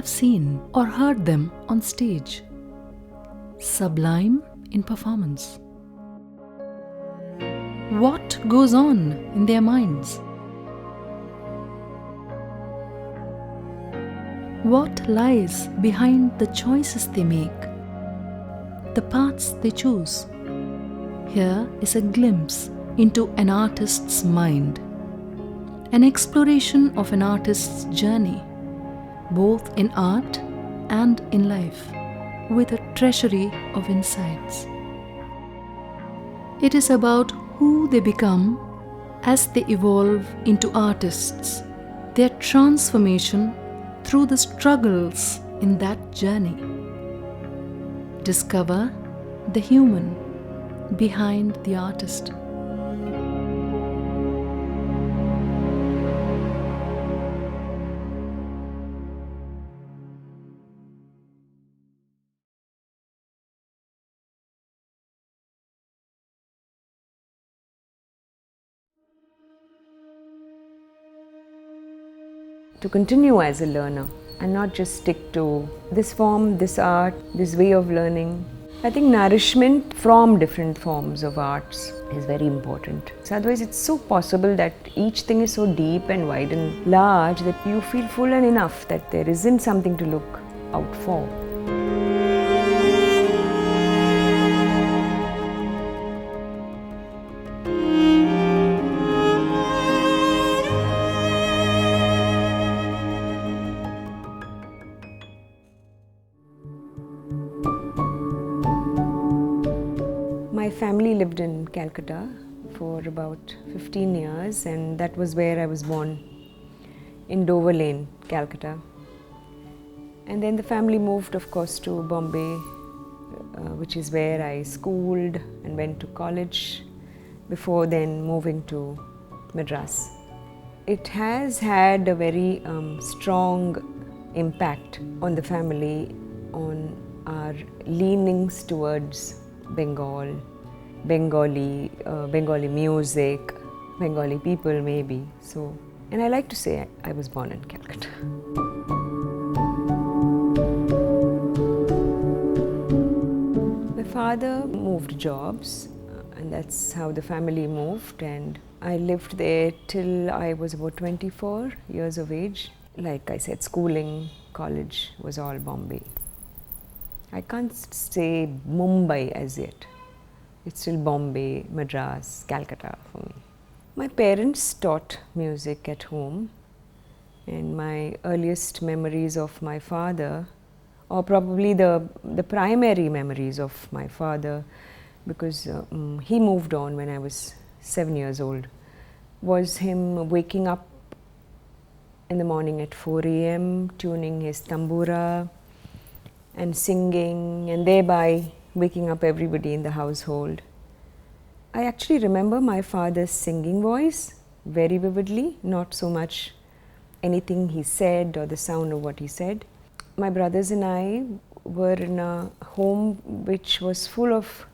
seen or heard them on stage, sublime in performance. What goes on in their minds? What lies behind the choices they make, the paths they choose? Here is a glimpse into an artist's mind, an exploration of an artist's journey, both in art and in life, with a treasury of insights. It is about who they become as they evolve into artists, their transformation through the struggles in that journey. Discover the human behind the artist. To continue as a learner and not just stick to this form, this art, this way of learning. I think nourishment from different forms of arts is very important. So otherwise it's so possible that each thing is so deep and wide and large that you feel full and enough that there isn't something to look out for. My family lived in Calcutta for about 15 years, and that was where I was born, in Dover Lane, Calcutta. And then the family moved, of course, to Bombay, which is where I schooled and went to college before then moving to Madras. It has had a very strong impact on the family, on our leanings towards Bengali music, Bengali people maybe. So, and I like to say I was born in Calcutta. My father moved jobs, and that's how the family moved, and I lived there till I was about 24 years of age. Like I said, schooling, college was all Bombay. I can't say Mumbai as yet. It's still Bombay, Madras, Calcutta for me. My parents taught music at home, and my earliest memories of my father, or probably the primary memories of my father, because he moved on when I was 7 years old, was him waking up in the morning at 4 a.m., tuning his tambura and singing, and thereby waking up everybody in the household. I actually remember my father's singing voice very vividly, not so much anything he said or the sound of what he said. My brothers and I were in a home which was full of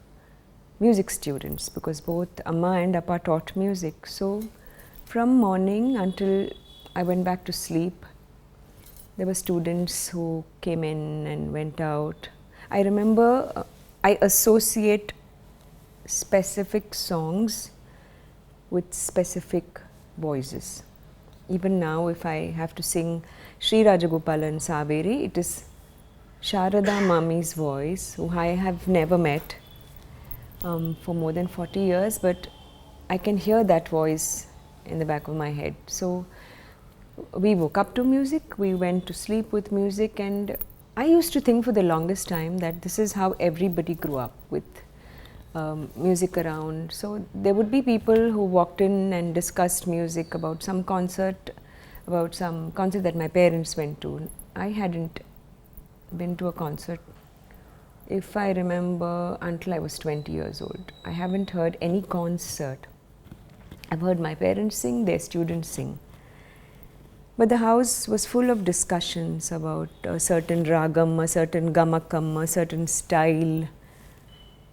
music students, because both Amma and Appa taught music. So from morning until I went back to sleep, there were students who came in and went out. I remember I associate specific songs with specific voices. Even now, if I have to sing Sri Rajagopalan Saveri, it is Sharada Mami's voice, who I have never met for more than 40 years, but I can hear that voice in the back of my head. So we woke up to music, we went to sleep with music, and I used to think for the longest time that this is how everybody grew up, with music around. So there would be people who walked in and discussed music about some concert that my parents went to. I hadn't been to a concert, if I remember, until I was 20 years old. I haven't heard any concert. I've heard my parents sing, their students sing. But the house was full of discussions about a certain ragam, a certain gamakam, a certain style,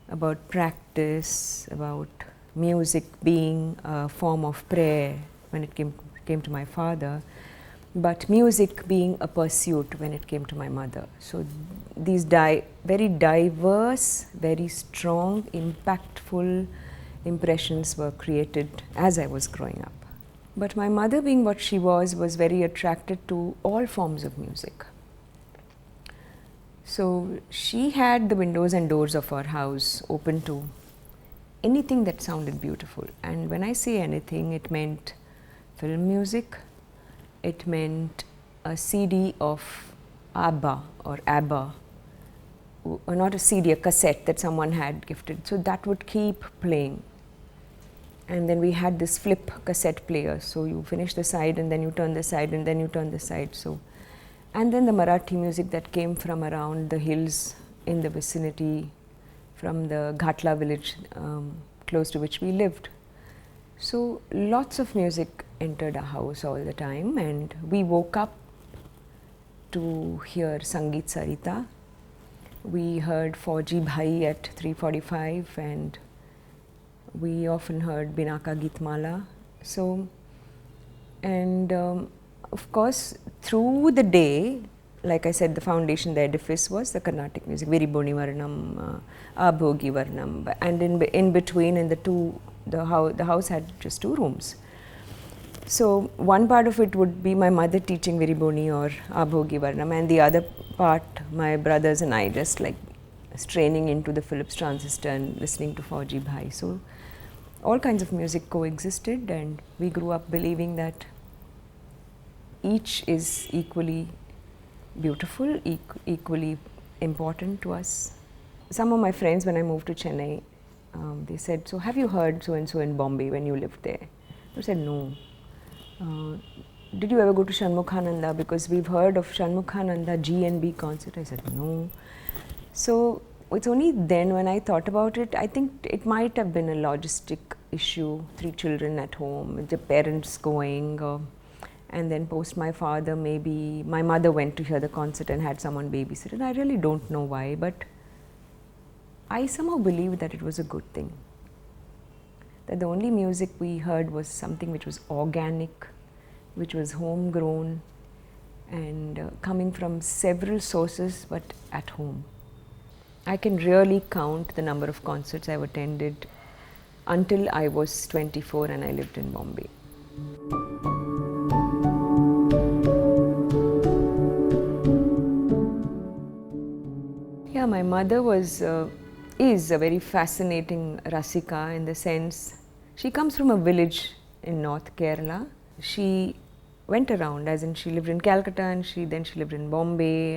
about practice, about music being a form of prayer when it came to my father. but music being a pursuit when it came to my mother. So these very diverse, very strong, impactful impressions were created as I was growing up. But my mother, being what she was very attracted to all forms of music. So she had the windows and doors of our house open to anything that sounded beautiful. And when I say anything, it meant film music, it meant a CD of ABBA or ABBA, or not a CD, a cassette that someone had gifted. So that would keep playing. And then we had this flip cassette player. So you finish the side and then you turn the side and then you turn the side. So, and then the Marathi music that came from around the hills in the vicinity, from the Ghatla village close to which we lived. So lots of music entered our house all the time, and we woke up to hear Sangeet Sarita. We heard Fauji Bhai at 3:45, and we often heard Binaka Geetmala. So, and of course, through the day, like I said, the foundation, the edifice was the Carnatic music, Viriboni Varnam, Abhogi Varnam, and in between, in the house had just 2 rooms. So one part of it would be my mother teaching Viriboni or Abhogi Varnam, and the other part, my brothers and I just like straining into the Philips transistor and listening to Fauji Bhai. So all kinds of music coexisted, and we grew up believing that each is equally beautiful, equally important to us. Some of my friends, when I moved to Chennai, they said, "So have you heard so and so in Bombay when you lived there?" I said, "No." "Did you ever go to Shanmukhananda? Because we've heard of Shanmukhananda G&B concert." I said, "No." So it's only then when I thought about it, I think it might have been a logistic issue, 3 children at home, the parents going, and then post my father, maybe my mother went to hear the concert and had someone babysit, and I really don't know why, but I somehow believed that it was a good thing. That the only music we heard was something which was organic, which was homegrown, and coming from several sources, but at home. I can really count the number of concerts I've attended until I was 24 and I lived in Bombay. Yeah, my mother is a very fascinating rasika, in the sense she comes from a village in North Kerala. She went around, as in she lived in Calcutta, and then she lived in Bombay,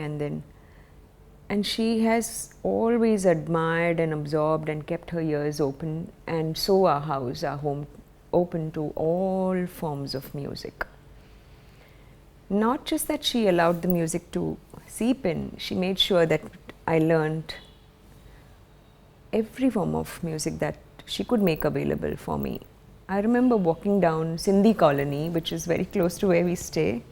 and she has always admired and absorbed and kept her ears open, and so our house, our home, open to all forms of music. Not just that she allowed the music to seep in, she made sure that I learned every form of music that she could make available for me. I remember walking down Sindhi Colony, which is very close to where we stay,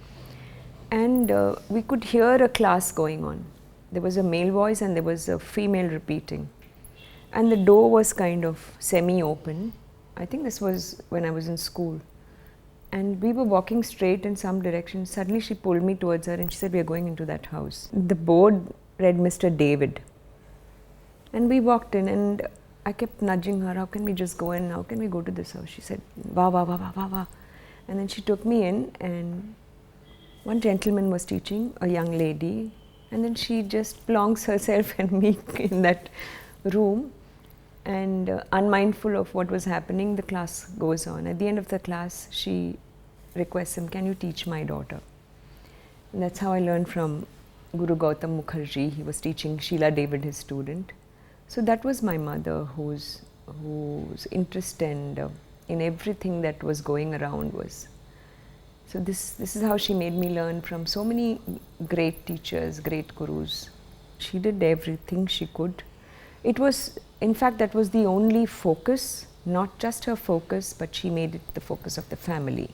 and we could hear a class going on. There was a male voice and there was a female repeating, and the door was kind of semi-open. I think this was when I was in school, and we were walking straight in some direction. Suddenly she pulled me towards her and she said, "We are going into that house." The board read Mr. David, and we walked in, and I kept nudging her, "How can we just go in? How can we go to this house?" She said, "Va, va, va, va, va, va." And then she took me in, and one gentleman was teaching, a young lady, and then she just plonks herself and me in that room, and unmindful of what was happening, the class goes on. At the end of the class, she requests him, "Can you teach my daughter?" And that's how I learned from Guru Gautam Mukherjee. He was teaching Sheila David, his student. So that was my mother, whose interest and in everything that was going around was. So this is how she made me learn from so many great teachers, great gurus. She did everything she could. It was, in fact, that was the only focus, not just her focus, but she made it the focus of the family.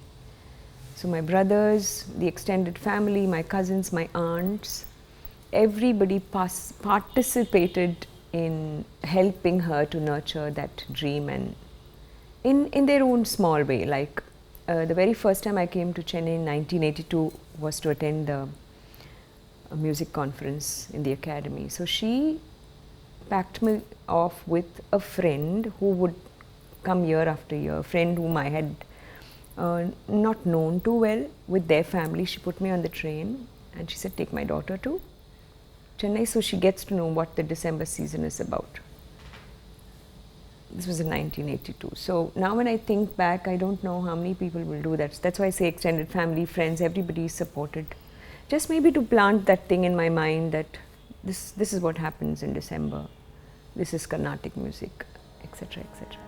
So my brothers, the extended family, my cousins, my aunts, everybody participated in helping her to nurture that dream, and in their own small way. Like the very first time I came to Chennai in 1982, was to attend a music conference in the academy. So she packed me off with a friend who would come year after year, a friend whom I had not known too well, with their family. She put me on the train and she said, take my daughter to Chennai so she gets to know what the December season is about. This was in 1982. So now when I think back, I don't know how many people will do that. That's why I say extended family, friends, everybody is supported. Just maybe to plant that thing in my mind that this is what happens in December. This is Carnatic music, etc., etc.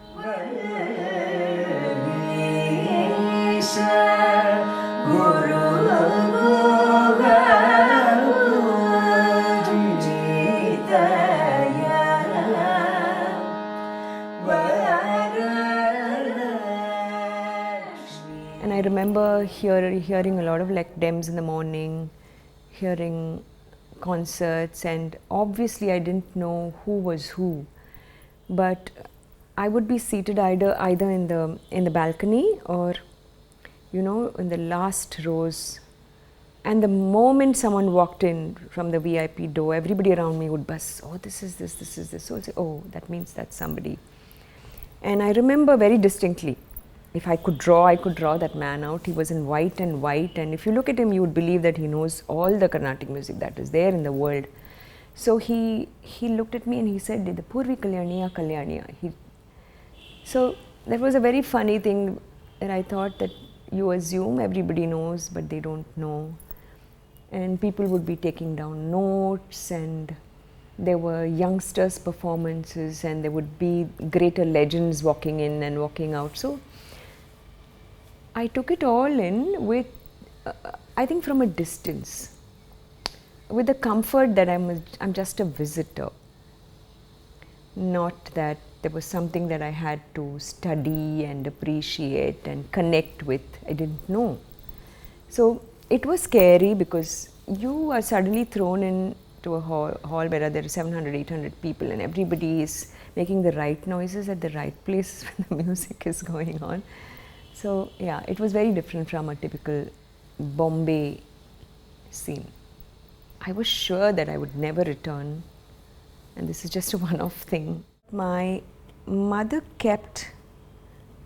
And I remember hearing a lot of dems in the morning, hearing concerts, and obviously I didn't know who was who, but I would be seated either in the balcony or, you know, in the last rows. And the moment someone walked in from the VIP door, everybody around me would buzz, oh, this is this, this is this. So I'd say, oh, that means that's somebody. And I remember very distinctly, if I could draw that man out. He was in white, and if you look at him, you would believe that he knows all the Carnatic music that is there in the world. So he looked at me and he said, the Purvi Kalyaniya, Kalyaniya. So that was a very funny thing, that I thought that you assume everybody knows, but they don't know. And people would be taking down notes, and there were youngsters' performances, and there would be greater legends walking in and walking out. So I took it all in with, I think, from a distance, with the comfort that I'm just a visitor, not that there was something that I had to study and appreciate and connect with. I didn't know. So it was scary because you are suddenly thrown into a hall where there are 700, 800 people, and everybody is making the right noises at the right place when the music is going on. So yeah, it was very different from a typical Bombay scene. I was sure that I would never return, and this is just a one-off thing. My mother kept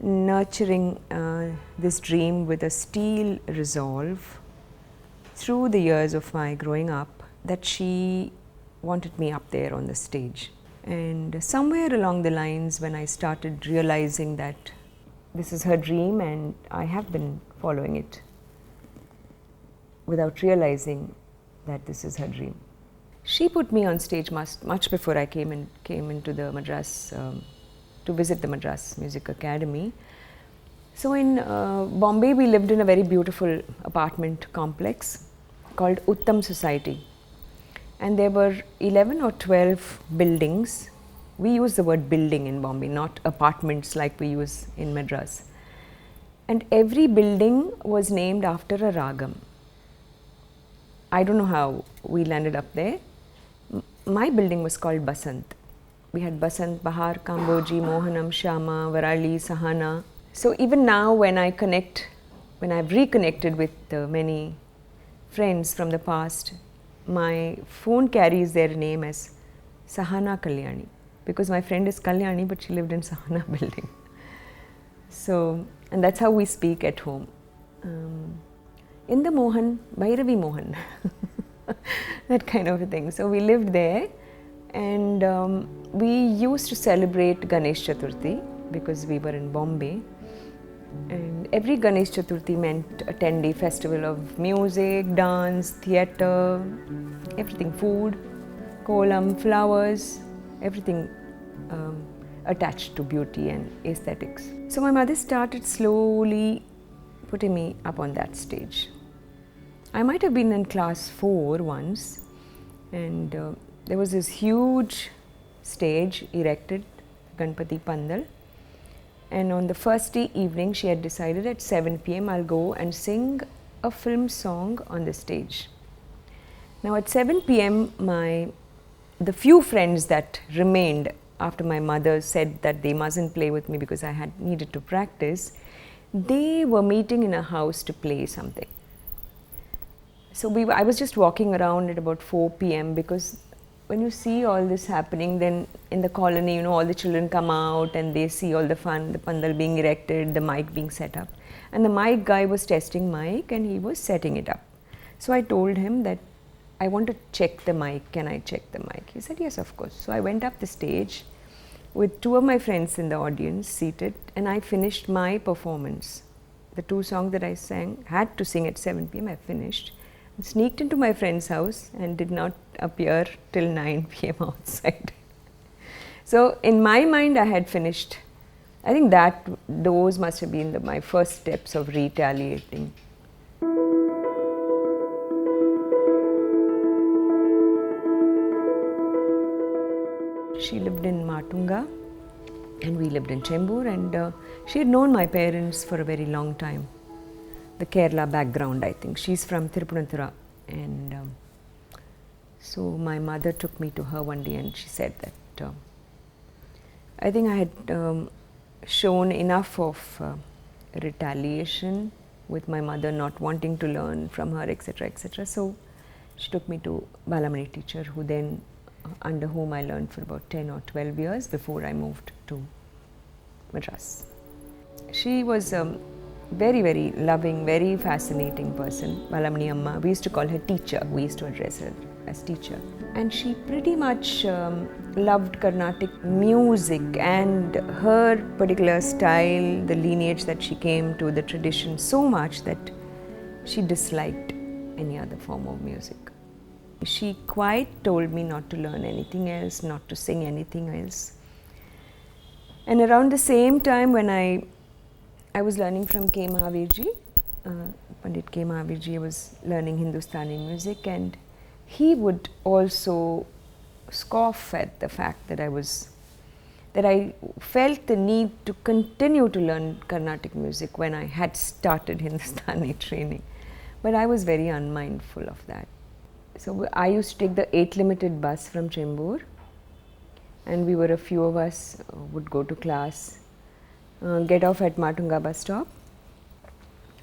nurturing this dream with a steel resolve through the years of my growing up, that she wanted me up there on the stage. And somewhere along the lines, when I started realizing that this is her dream and I have been following it without realizing that this is her dream. She put me on stage much before I came into the Madras, to visit the Madras Music Academy. So in Bombay, we lived in a very beautiful apartment complex called Uttam Society. And there were 11 or 12 buildings. We use the word building in Bombay, not apartments like we use in Madras. And every building was named after a ragam. I don't know how we landed up there. My building was called Basant. We had Basant, Bahar, Kamboji, Mohanam, Shama, Varali, Sahana. So even now when I've reconnected with many friends from the past, my phone carries their name as Sahana Kalyani, because my friend is Kalyani, but she lived in Sahana building. So, and that's how we speak at home. In the Mohan, Bhairavi Mohan, that kind of a thing. So we lived there, and we used to celebrate Ganesh Chaturthi because we were in Bombay. And every Ganesh Chaturthi meant a 10-day festival of music, dance, theatre, everything, food, kolam, flowers, everything attached to beauty and aesthetics. So my mother started slowly putting me up on that stage. I might have been in class 4 once, and there was this huge stage erected, Ganpati Pandal. And on the first evening, she had decided at 7 p.m. I'll go and sing a film song on the stage. Now at 7 p.m. the few friends that remained after my mother said that they mustn't play with me because I had needed to practice, they were meeting in a house to play something. So I was just walking around at about 4 p.m. because when you see all this happening, then in the colony, all the children come out and they see all the fun, the pandal being erected, the mic being set up. And the mic guy was testing mic and he was setting it up. So I told him that I want to check the mic, can I check the mic? He said, yes, of course. So I went up the stage with 2 of my friends in the audience seated, and I finished my performance. The 2 songs that I sang, had to sing at 7 p.m. I finished. And sneaked into my friend's house and did not appear till 9 p.m. outside. So in my mind I had finished. I think those must have been my first steps of retaliating. She lived in Matunga and we lived in Chembur, and she had known my parents for a very long time. The Kerala background, I think. She's from Thiruvananthapuram, and so my mother took me to her one day and she said that I think I had shown enough of retaliation with my mother not wanting to learn from her, etc., etc. So she took me to Balamani teacher, who then under whom I learned for about 10 or 12 years before I moved to Madras. She was very, very loving, very fascinating person, Balamani Amma. We used to call her teacher, we used to address her as teacher. And she pretty much loved Carnatic music and her particular style, the lineage that she came to, the tradition, so much that she disliked any other form of music. She quite told me not to learn anything else, not to sing anything else. And around the same time when I was learning from K. Mahavirji, Pandit K. Mahavirji, I was learning Hindustani music, and he would also scoff at the fact that I felt the need to continue to learn Carnatic music when I had started Hindustani training. But I was very unmindful of that. So I used to take the 8 limited bus from Chembur, and we were a few of us would go to class, get off at Matunga bus stop,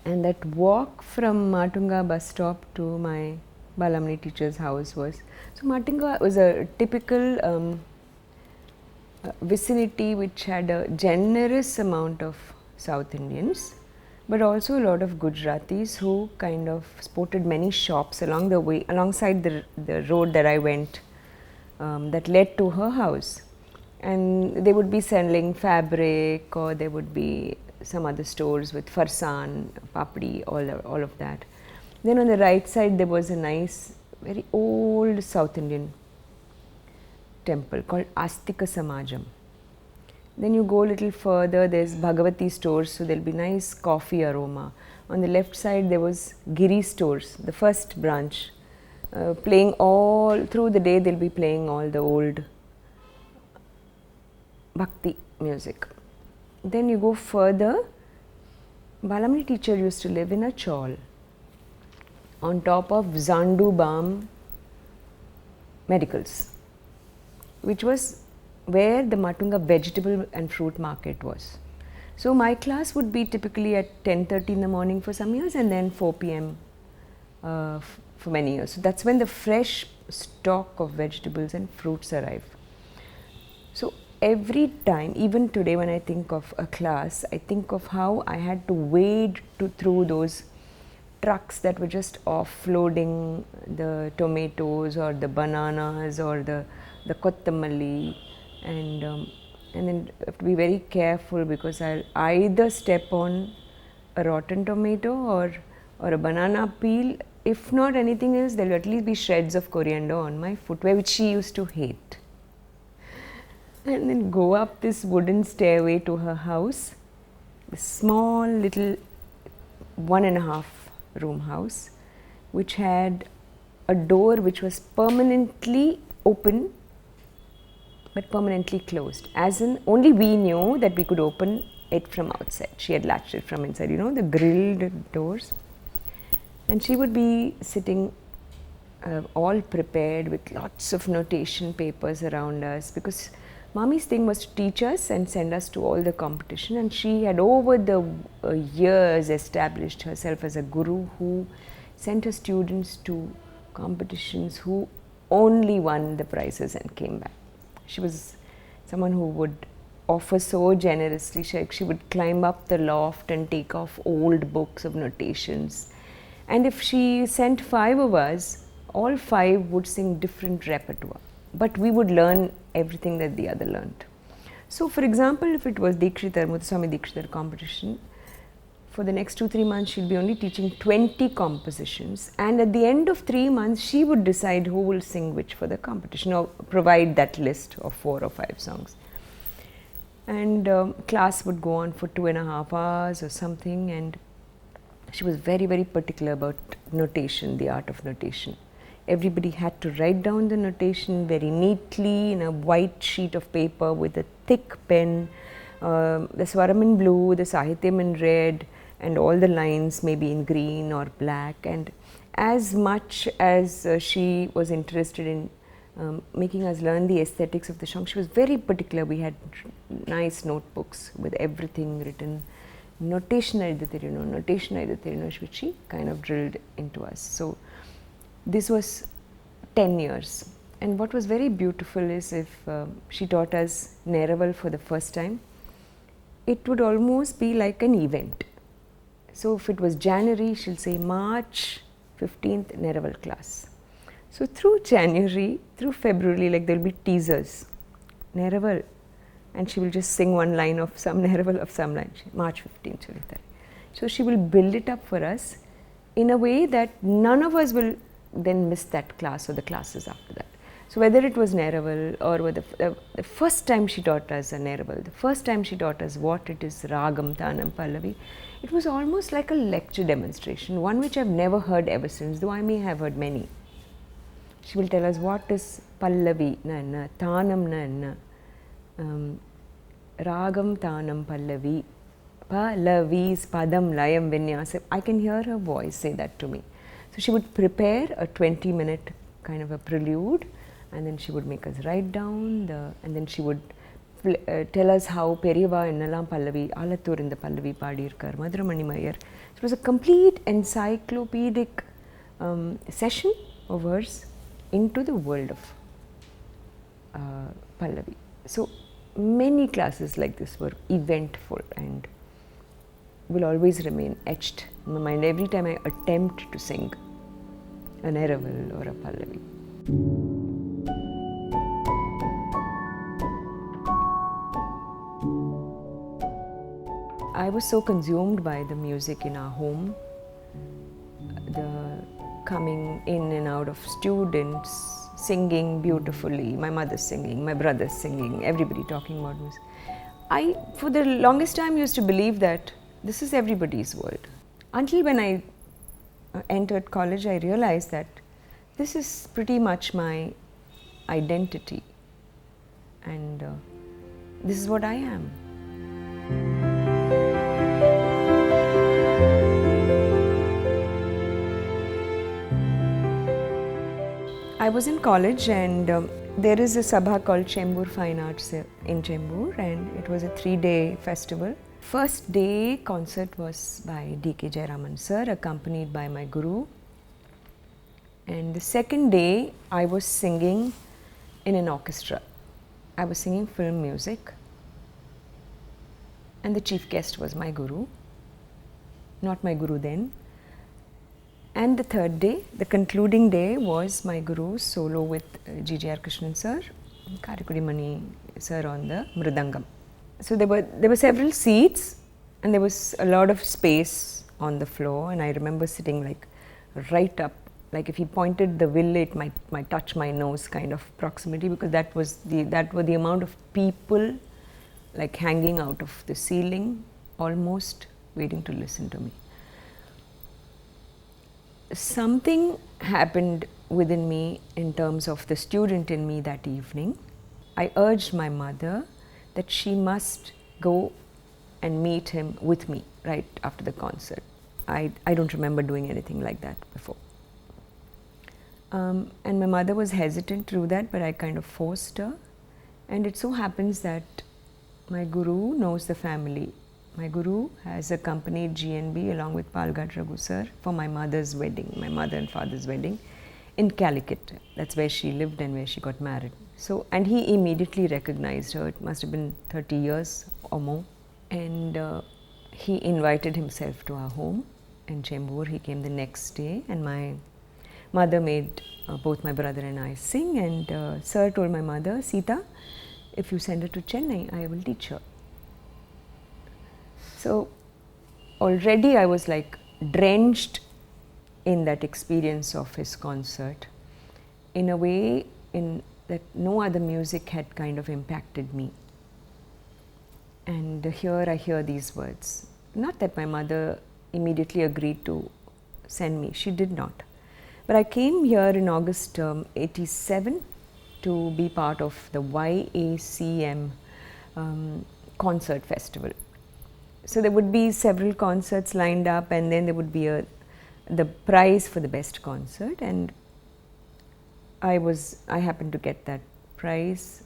and that walk from Matunga bus stop to my Balamani teacher's house was, so Matunga was a typical vicinity which had a generous amount of South Indians, but also a lot of Gujaratis who kind of sported many shops along the way, alongside the road that I went, that led to her house. And they would be selling fabric, or there would be some other stores with farsan, papdi, all of that. Then on the right side there was a nice, very old South Indian temple called Astika Samajam. Then you go a little further, there's Bhagavati stores, so there'll be nice coffee aroma. On the left side there was Giri stores, the first branch, playing all through the day. They'll be playing all the old bhakti music. Then you go further, Balamani teacher used to live in a chawl on top of Zandu Balm Medicals, which was where the Matunga vegetable and fruit market was. So my class would be typically at 10:30 in the morning for some years, and then 4 p.m. For many years. So that's when the fresh stock of vegetables and fruits arrive. So every time, even today when I think of a class, I think of how I had to wade through those trucks that were just offloading the tomatoes or the bananas or the kottamalli, and then I have to be very careful because I'll either step on a rotten tomato or a banana peel. If not anything else, there will at least be shreds of coriander on my footwear, which she used to hate. And then go up this wooden stairway to her house, a small little 1.5 room house, which had a door which was permanently open but permanently closed, as in only we knew that we could open it from outside. She had latched it from inside, the grilled doors. And she would be sitting all prepared with lots of notation papers around us, because Mommy's thing was to teach us and send us to all the competition, and she had over the years established herself as a guru who sent her students to competitions who only won the prizes and came back. She was someone who would offer so generously. She would climb up the loft and take off old books of notations. And if she sent 5 of us, all 5 would sing different repertoire. But we would learn everything that the other learned. So for example, if it was Dikshitar, Muthuswami Dikshitar competition, for the next 2-3 months she'll be only teaching 20 compositions, and at the end of 3 months she would decide who will sing which for the competition, or provide that list of 4 or 5 songs. And class would go on for 2.5 hours or something, and she was very, very particular about notation, the art of notation. Everybody had to write down the notation very neatly in a white sheet of paper with a thick pen, the swaram in blue, the sahityam in red, and all the lines maybe in green or black. And as much as she was interested in making us learn the aesthetics of the song, she was very particular. We had nice notebooks with everything written, notation, which she kind of drilled into us. So this was 10 years. And what was very beautiful is if she taught us Neraval for the first time, it would almost be like an event. So if it was January, she'll say March 15th Neraval class. So through January, through February, like there'll be teasers, Neraval, and she will just sing one line of some Neraval of some line, March 15th. So she will build it up for us in a way that none of us will then miss that class or the classes after that. So whether it was Neraval or the first time she taught us a Neraval, the first time she taught us what it is Ragam, Tanam, Pallavi, it was almost like a lecture demonstration, one which I've never heard ever since, though I may have heard many. She will tell us what is Pallavi, na, Tanam, na, Ragam, Tanam, Pallavi, Pallavis, Padam, Layam, Vinyasa. I can hear her voice say that to me. So she would prepare a 20-minute kind of a prelude, and then she would make us write down and then she would tell us how Periyava Ennalam Pallavi, Alattur in the Pallavi Padirkar, Madhuramani Mayar. It was a complete encyclopedic session of hers into the world of Pallavi. So many classes like this were eventful and will always remain etched in my mind every time I attempt to sing a Neraval or a Pallavi. I was so consumed by the music in our home, the coming in and out of students, singing beautifully, my mother singing, my brother singing, everybody talking about music. I, for the longest time, used to believe that this is everybody's world. Until when I entered college, I realized that this is pretty much my identity, and this is what I am. I was in college, and there is a sabha called Chembur Fine Arts in Chembur, and it was a 3-day festival. First day concert was by D.K. Jayaraman sir, accompanied by my guru. And the second day I was singing in an orchestra. I was singing film music, and the chief guest was my guru, not my guru then. And the third day, the concluding day, was my guru's solo with G.G.R. Krishnan sir, Karikudi Mani sir on the mridangam. So there were several seats, and there was a lot of space on the floor, and I remember sitting like right up, like if he pointed the will, it might touch my nose kind of proximity, because that were the amount of people like hanging out of the ceiling, almost waiting to listen to me. Something happened within me in terms of the student in me that evening. I urged my mother that she must go and meet him with me right after the concert. I don't remember doing anything like that before. And my mother was hesitant to do that, but I kind of forced her. And it so happens that my guru knows the family My guru has accompanied GNB along with Palghat Raghu sir for my mother's wedding, my mother and father's wedding in Calicut. That's where she lived and where she got married. So, and he immediately recognized her. It must have been 30 years or more. And he invited himself to our home in Chembur. He came the next day, and my mother made both my brother and I sing. And sir told my mother, Sita, if you send her to Chennai, I will teach her. So already I was like drenched in that experience of his concert in a way that no other music had kind of impacted me. And here I hear these words. Not that my mother immediately agreed to send me, she did not. But I came here in August 87 to be part of the YACM concert festival. So there would be several concerts lined up, and then there would be the prize for the best concert, and I happened to get that prize,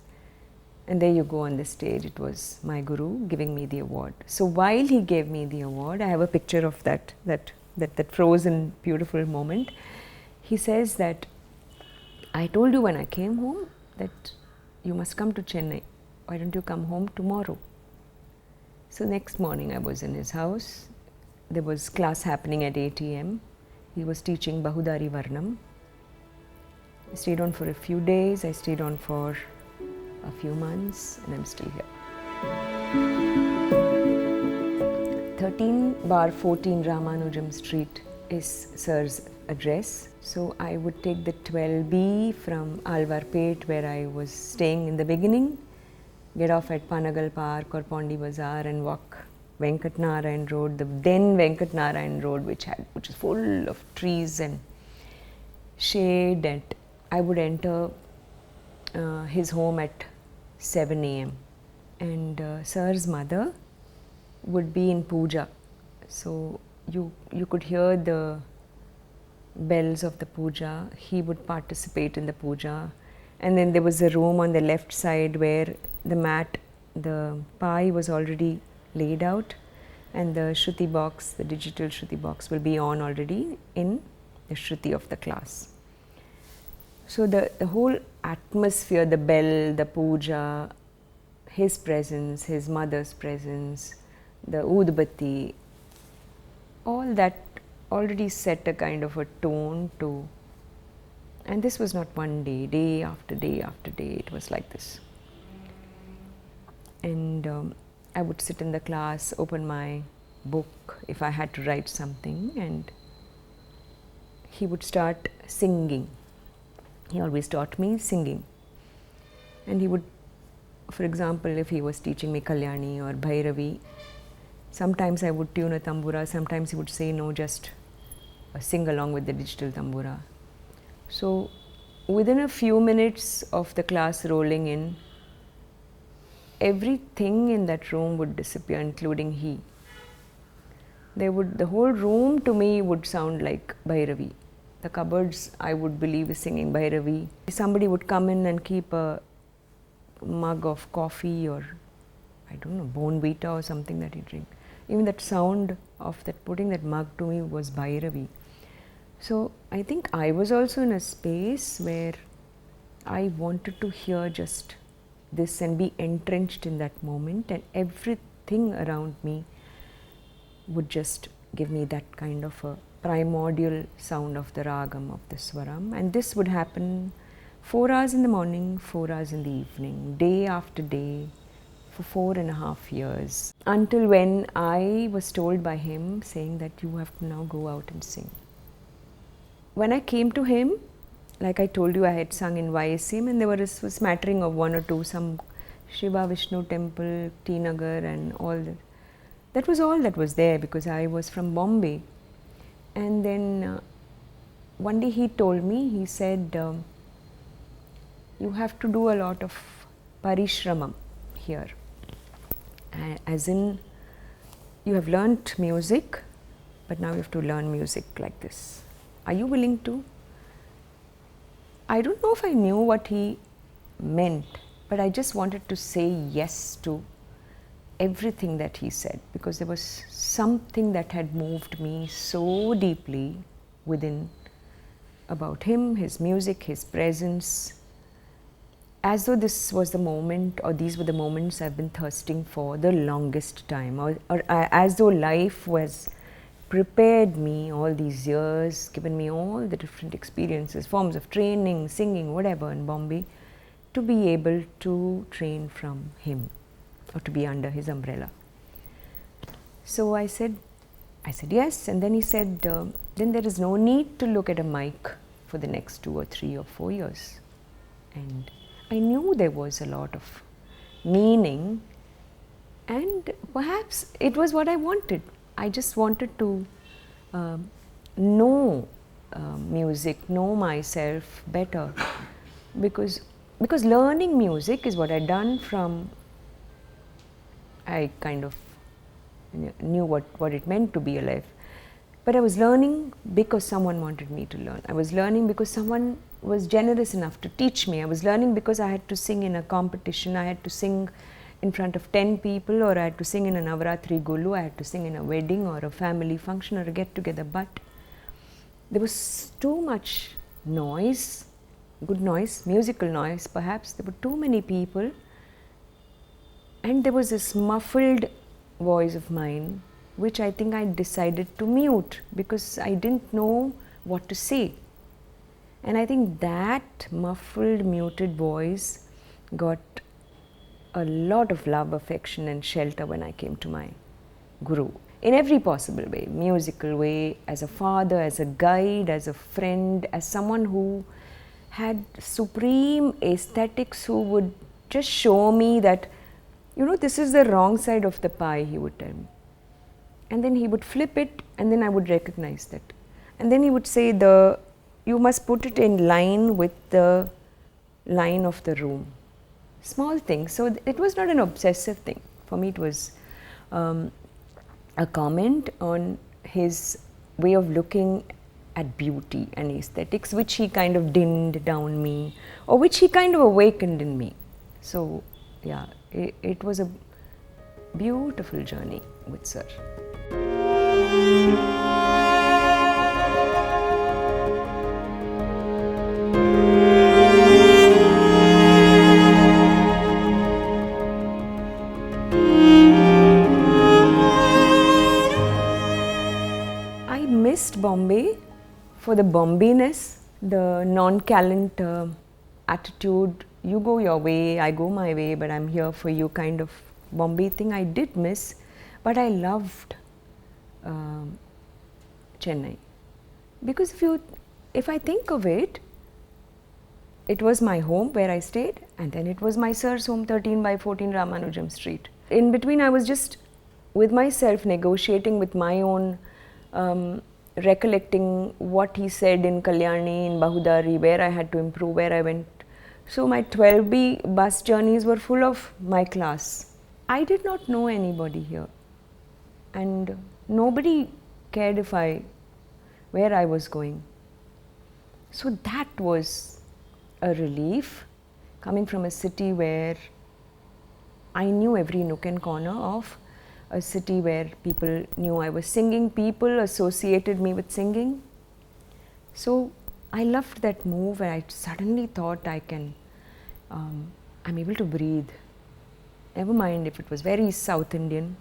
and there you go on the stage. It was my guru giving me the award. So while he gave me the award, I have a picture of that frozen beautiful moment. He says that, I told you when I came home that you must come to Chennai. Why don't you come home tomorrow? So next morning I was in his house. There was class happening at 8 a.m. He was teaching Bahudari Varnam. I stayed on for a few days. I stayed on for a few months, and I'm still here. 13/14 Ramanujam Street is Sir's address. So I would take the 12B from Alvarpet, where I was staying in the beginning, get off at Panagal Park or Pondi Bazaar and walk Venkat Narayan Road, the then Venkat Narayan Road, which is full of trees and shade, and I would enter his home at 7 a.m. and Sir's mother would be in puja, so you could hear the bells of the puja. He would participate in the puja, and then there was a room on the left side where the pie was already laid out, and the Shruti box, the digital Shruti box, will be on already in the Shruti of the class. So the whole atmosphere, the bell, the puja, his presence, his mother's presence, the udbati, all that already set a kind of a tone to, and this was not one day, day after day after day, it was like this. And I would sit in the class, open my book if I had to write something, and he would start singing. He always taught me singing. And he would, for example, if he was teaching me Kalyani or Bhairavi, sometimes I would tune a tambura, sometimes he would say, no, just sing along with the digital tambura. So within a few minutes of the class rolling in, everything in that room would disappear, including he. The whole room to me would sound like Bhairavi. The cupboards, I would believe, is singing Bhairavi. Somebody would come in and keep a mug of coffee or, I don't know, Bonvita or something that he drink. Even that sound of that putting that mug to me was Bhairavi. So I think I was also in a space where I wanted to hear just this and be entrenched in that moment, and everything around me would just give me that kind of a primordial sound of the ragam, of the swaram. And this would happen 4 hours in the morning, 4 hours in the evening, day after day, for 4.5 years, until when I was told by him saying that you have to now go out and sing. When I came to him, like I told you, I had sung in YSM, and there was a smattering of one or two, some Shiva Vishnu temple, T Nagar, and all that. That was all that was there, because I was from Bombay. And then one day he told me, he said, you have to do a lot of parishramam here. As in, you have learnt music, but now you have to learn music like this. Are you willing to? I don't know if I knew what he meant, but I just wanted to say yes to everything that he said, because there was something that had moved me so deeply within about him, his music, his presence, as though this was the moment, or these were the moments I've been thirsting for the longest time, or as though life was prepared me all these years, given me all the different experiences, forms of training, singing, whatever in Bombay, to be able to train from him, or to be under his umbrella. So I said yes, and then he said, then there is no need to look at a mic for the next 2 or 3 or 4 years. And I knew there was a lot of meaning, and perhaps it was what I wanted. I just wanted to know music, know myself better, because learning music is what I'd done from, I kind of knew what it meant to be alive. But I was learning because someone wanted me to learn. I was learning because someone was generous enough to teach me. I was learning because I had to sing in a competition. I had to sing in front of 10 people, or I had to sing in a Navaratri Golu, I had to sing in a wedding or a family function or a get together. But there was too much noise, good noise, musical noise perhaps. There were too many people, and there was this muffled voice of mine which I think I decided to mute because I didn't know what to say. And I think that muffled, muted voice got a lot of love, affection and shelter when I came to my Guru, in every possible way, musical way, as a father, as a guide, as a friend, as someone who had supreme aesthetics, who would just show me that, you know, this is the wrong side of the pie, he would tell me. And then he would flip it, and then I would recognize that. And then he would say, you must put it in line with the line of the room. Small things. So it was not an obsessive thing. For me it was a comment on his way of looking at beauty and aesthetics, which he kind of dimmed down me, or which he kind of awakened in me. So yeah, it was a beautiful journey with Sir. I missed Bombay for the Bombayness, the non-callant attitude, you go your way, I go my way, but I'm here for you kind of Bombay thing I did miss, but I loved Chennai. Because if I think of it, it was my home where I stayed, and then it was my Sir's home, 13 by 14 Ramanujam Street. In between I was just with myself, negotiating with my own, recollecting what he said in Kalyani, in Bahudari, where I had to improve, where I went. So my 12B bus journeys were full of my class. I did not know anybody here, and nobody cared where I was going. So that was a relief, coming from a city where I knew every nook and corner of, a city where people knew I was singing, people associated me with singing. So I loved that move, and I suddenly thought I'm able to breathe. Never mind if it was very South Indian,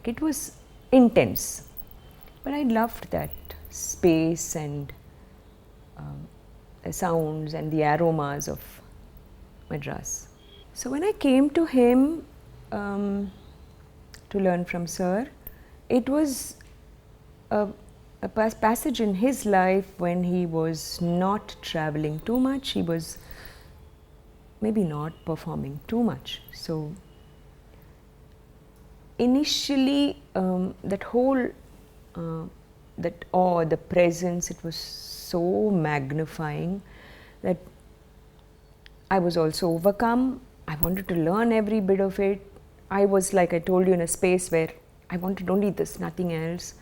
it was intense, but I loved that space and the sounds and the aromas of Madras. So when I came to him to learn from Sir, it was a passage in his life when he was not traveling too much, he was maybe not performing too much. So initially that whole, that awe, the presence, it was so magnifying that I was also overcome. I wanted to learn every bit of it. I was, like I told you, in a space where I wanted only this, nothing else.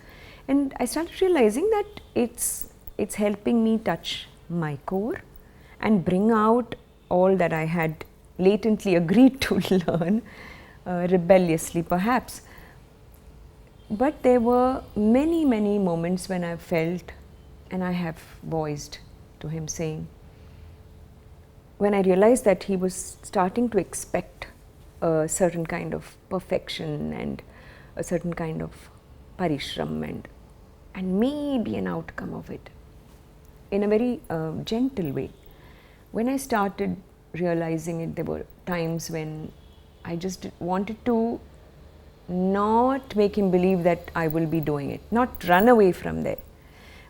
And I started realizing that it's helping me touch my core and bring out all that I had latently agreed to learn rebelliously perhaps. But there were many, many moments when I felt, and I have voiced to him saying, when I realized that he was starting to expect a certain kind of perfection and a certain kind of parishram and maybe an outcome of it in a very gentle way. When I started realizing it, there were times when I just wanted to not make him believe that I will be doing it, not run away from there.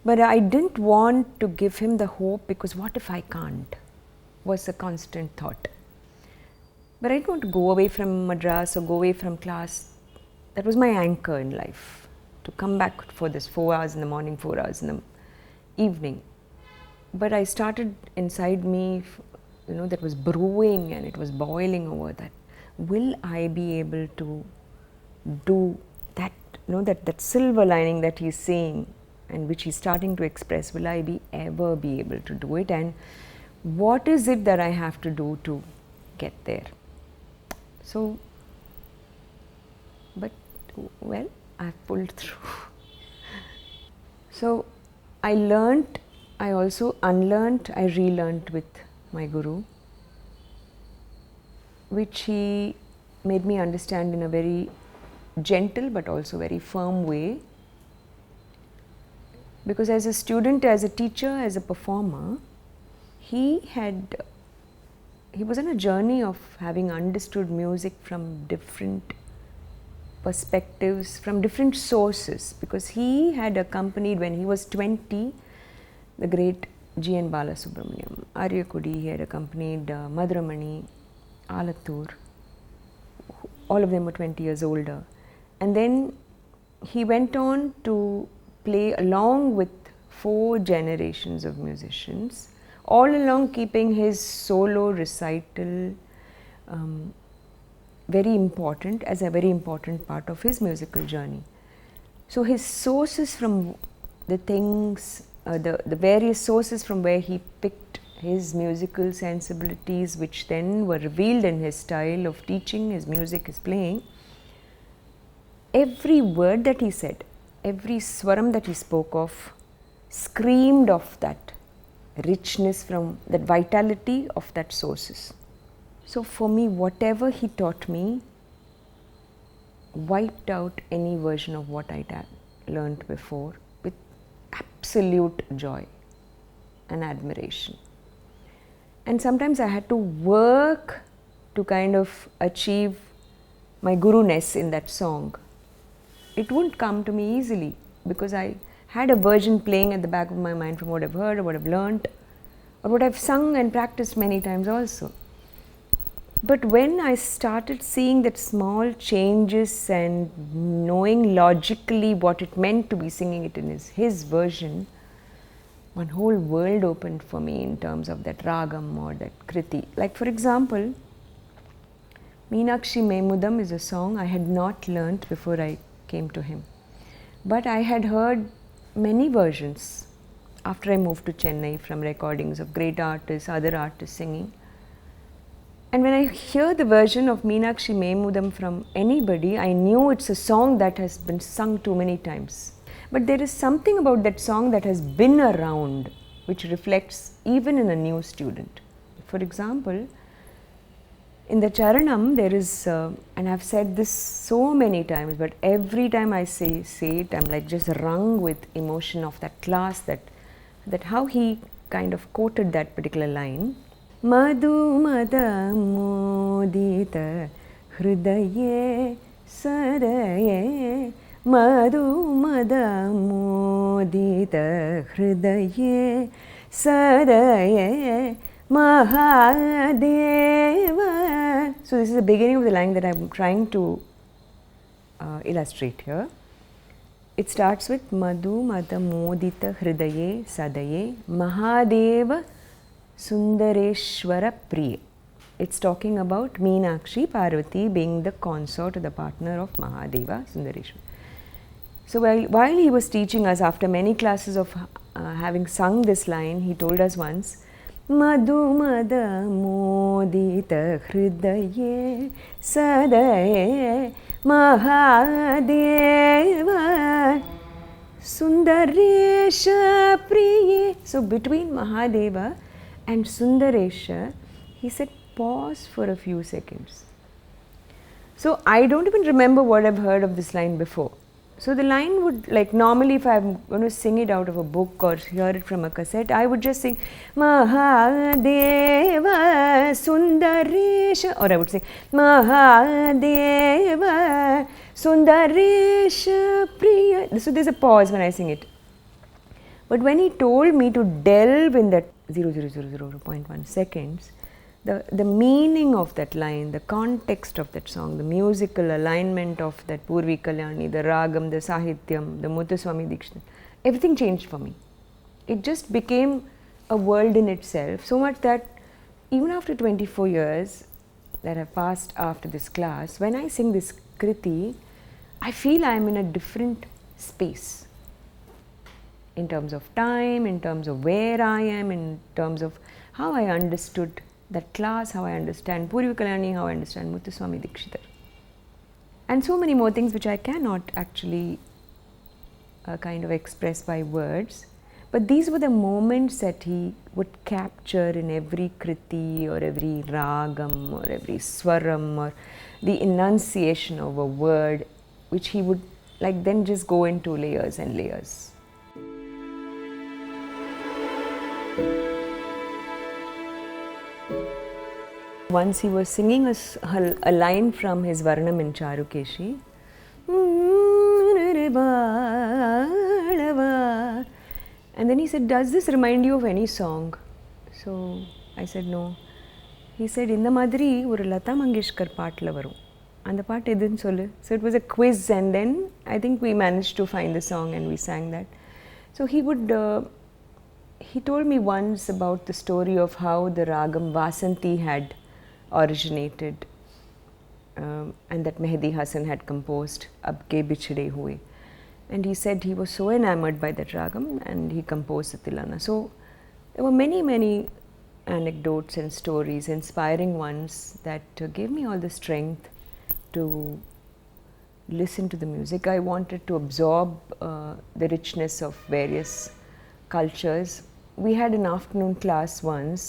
But I didn't want to give him the hope, because what if I can't, was a constant thought. But I didn't want to go away from Madras or go away from class. That was my anchor in life, to come back for this 4 hours in the morning, 4 hours in the evening. But I started inside me, that was brewing and it was boiling over that. Will I be able to do that, that silver lining that he's saying and which he's starting to express? Will I ever be able to do it? And what is it that I have to do to get there? So, but well, I've pulled through. So, I learnt, I also unlearnt, I relearnt with my guru, which he made me understand in a very gentle but also very firm way. Because as a student, as a teacher, as a performer, he was on a journey of having understood music from different perspectives, from different sources, because he had accompanied, when he was 20, the great G.N. Balasubramaniam, Aryakudi. He had accompanied Madhuramani, Alattur. All of them were 20 years older. And then he went on to play along with 4 generations of musicians, all along keeping his solo recital very important, as a very important part of his musical journey. So his sources from the things, the various sources from where he picked his musical sensibilities, which then were revealed in his style of teaching, his music, his playing, every word that he said, every swaram that he spoke of, screamed of that richness, from that vitality of that sources. So for me, whatever he taught me wiped out any version of what I had learned before, with absolute joy and admiration. And sometimes I had to work to kind of achieve my guru-ness in that song. It wouldn't come to me easily, because I had a version playing at the back of my mind from what I've heard or what I've learnt or what I've sung and practiced many times also. But when I started seeing that small changes and knowing logically what it meant to be singing it in his version, one whole world opened for me in terms of that ragam or that kriti. Like for example, Meenakshi Memudam is a song I had not learnt before I came to him. But I had heard many versions after I moved to Chennai from recordings of great artists, other artists singing. And when I hear the version of Meenakshi Memudam from anybody, I knew it's a song that has been sung too many times. But there is something about that song that has been around, which reflects even in a new student. For example, in the Charanam, there is, and I've said this so many times, but every time I say it, I'm like just wrung with emotion of that class, that how he kind of quoted that particular line. Madhu mada modita hridaye saraye, Madhu mada modita hridaye saraye, Mahadeva. So this is the beginning of the line that I'm trying to illustrate here. It starts with Madhu mada modita hridaye sadaye, Mahadeva Sundareshwara Priya. It's talking about Meenakshi Parvati being the consort or the partner of Mahadeva Sundareshwara. So while he was teaching us, after many classes of having sung this line, he told us once मधुमद मोदित हृदये सदये Mahadev Sundaresha Priye. So between Mahadeva and Sundaresha, he said pause for a few seconds. So I don't even remember what I've heard of this line before. So the line would, like normally if I'm going to sing it out of a book or hear it from a cassette, I would just sing Mahadeva Sundaresha, or I would say Mahadeva Sundaresha Priya. So there's a pause when I sing it. But when he told me to delve in that 0.1 seconds, the meaning of that line, the context of that song, the musical alignment of that Purvi Kalyani, the ragam, the sahityam, the Muthuswami Dikshit, everything changed for me. It just became a world in itself, so much that even after 24 years that have passed after this class, when I sing this Kriti, I feel I am in a different space in terms of time, in terms of where I am, in terms of how I understood that class, how I understand Purvi Kalyani, how I understand Muthuswami Dikshitar. And so many more things which I cannot actually kind of express by words. But these were the moments that he would capture in every kriti or every ragam or every swaram or the enunciation of a word, which he would like then just go into layers and layers. Once he was singing a line from his Varnam in Charukeshi. And then he said, does this remind you of any song? So I said, no. He said, இந்த மாதிரி ஒரு லதா மங்கேஷ்கர் பாட்டில் வரும் அந்த பாட்டு எதுன்னு சொல்லு. So it was a quiz, and then I think we managed to find the song and we sang that. So he told me once about the story of how the ragam Vasanti had originated, and that Mehdi Hasan had composed Ab Ke Bichde Hue. And he said he was so enamored by that ragam and he composed the Tilana. So there were many, many anecdotes and stories, inspiring ones, that gave me all the strength to listen to the music. I wanted to absorb the richness of various cultures. We had an afternoon class once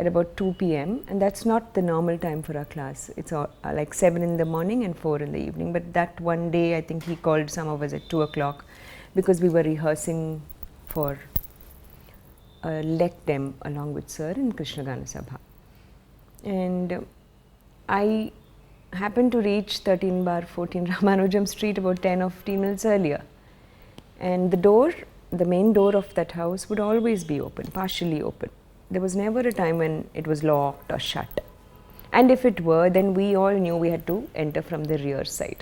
at about 2 p.m. and that's not the normal time for our class. It's like 7 in the morning and 4 in the evening. But that one day I think he called some of us at 2 o'clock because we were rehearsing for Lekdem along with Sir in Krishnagana Sabha. And I happened to reach 13/14 Ramanujam Street about 10 or 15 minutes earlier. And the main door of that house would always be open, partially open. There was never a time when it was locked or shut. And if it were, then we all knew we had to enter from the rear side.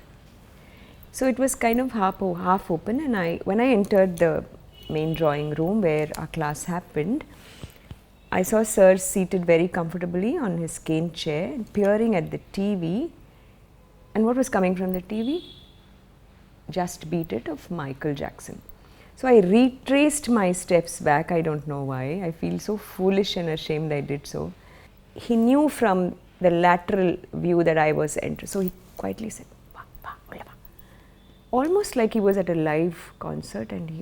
So it was kind of half open, and when I entered the main drawing room where our class happened, I saw Sir seated very comfortably on his cane chair, peering at the TV. And what was coming from the TV? Just Beat It of Michael Jackson. So I retraced my steps back. I don't know why. I feel so foolish and ashamed I did so. He knew from the lateral view that I was entering. So he quietly said, "Va, va, ulla va." Almost like he was at a live concert, and he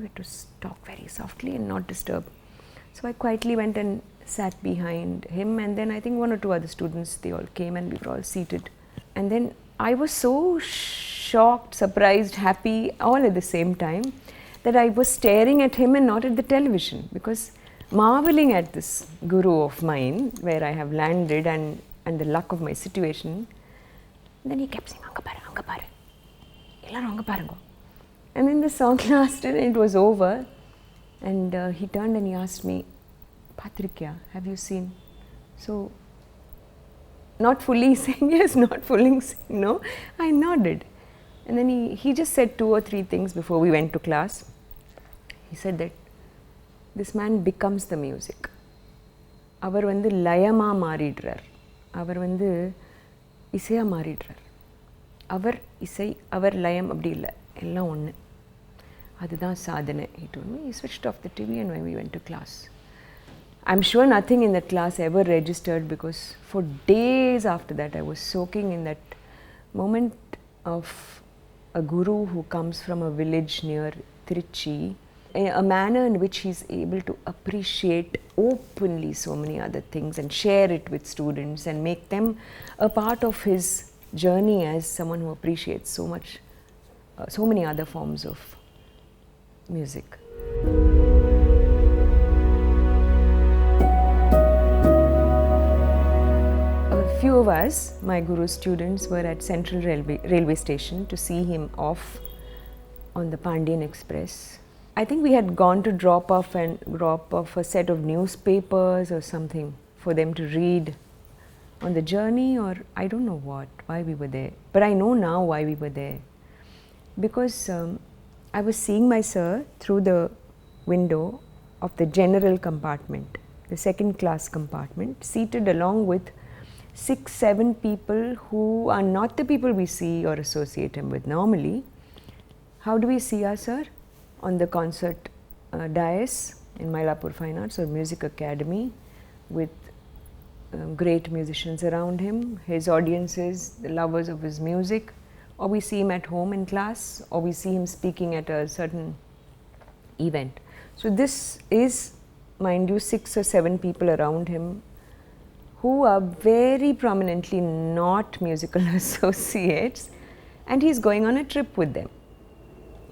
had to talk very softly and not disturb. So I quietly went and sat behind him, and then I think 1 or 2 other students, they all came and we were all seated. And then I was so shocked, surprised, happy, all at the same time, that I was staring at him and not at the television, because marveling at this guru of mine, where I have landed, and the luck of my situation. And then he kept saying, "Anga paru, anga paru, ellarum anga parungo." And then the song lasted and it was over, and he turned and he asked me, "Patrikya, have you seen?" So, not fully saying yes, not fully saying no, I nodded. And then he just said 2 or 3 things before we went to class. He said that this man becomes the music. அவர் வந்து லயமா மாறிடுறார், அவர் வந்து இசையா மாறிடுறார். அவர் இசை, அவர் லயம் அப்படி இல்லை, எல்லாம் ஒன்று. அதுதான் சாதனை. He told me. He switched off the TV and when we went to class, I'm sure nothing in that class ever registered, because for days after that I was soaking in that moment of a guru who comes from a village near Trichy, a manner in which he's able to appreciate openly so many other things and share it with students and make them a part of his journey as someone who appreciates so much, so many other forms of music. A few of us, my guru's students, were at Central Railway Station to see him off on the Pandian Express. I think we had gone to drop off a set of newspapers or something for them to read on the journey, or I don't know why we were there. But I know now why we were there. Because I was seeing my sir through the window of the general compartment, the second class compartment, seated along with 6-7 people who are not the people we see or associate him with normally. How do we see our sir? On the concert dais in Mylapore Fine Arts or Music Academy, with great musicians around him, his audiences, the lovers of his music, or we see him at home in class, or we see him speaking at a certain event. So this is, mind you, 6 or 7 people around him who are very prominently not musical associates, and he's going on a trip with them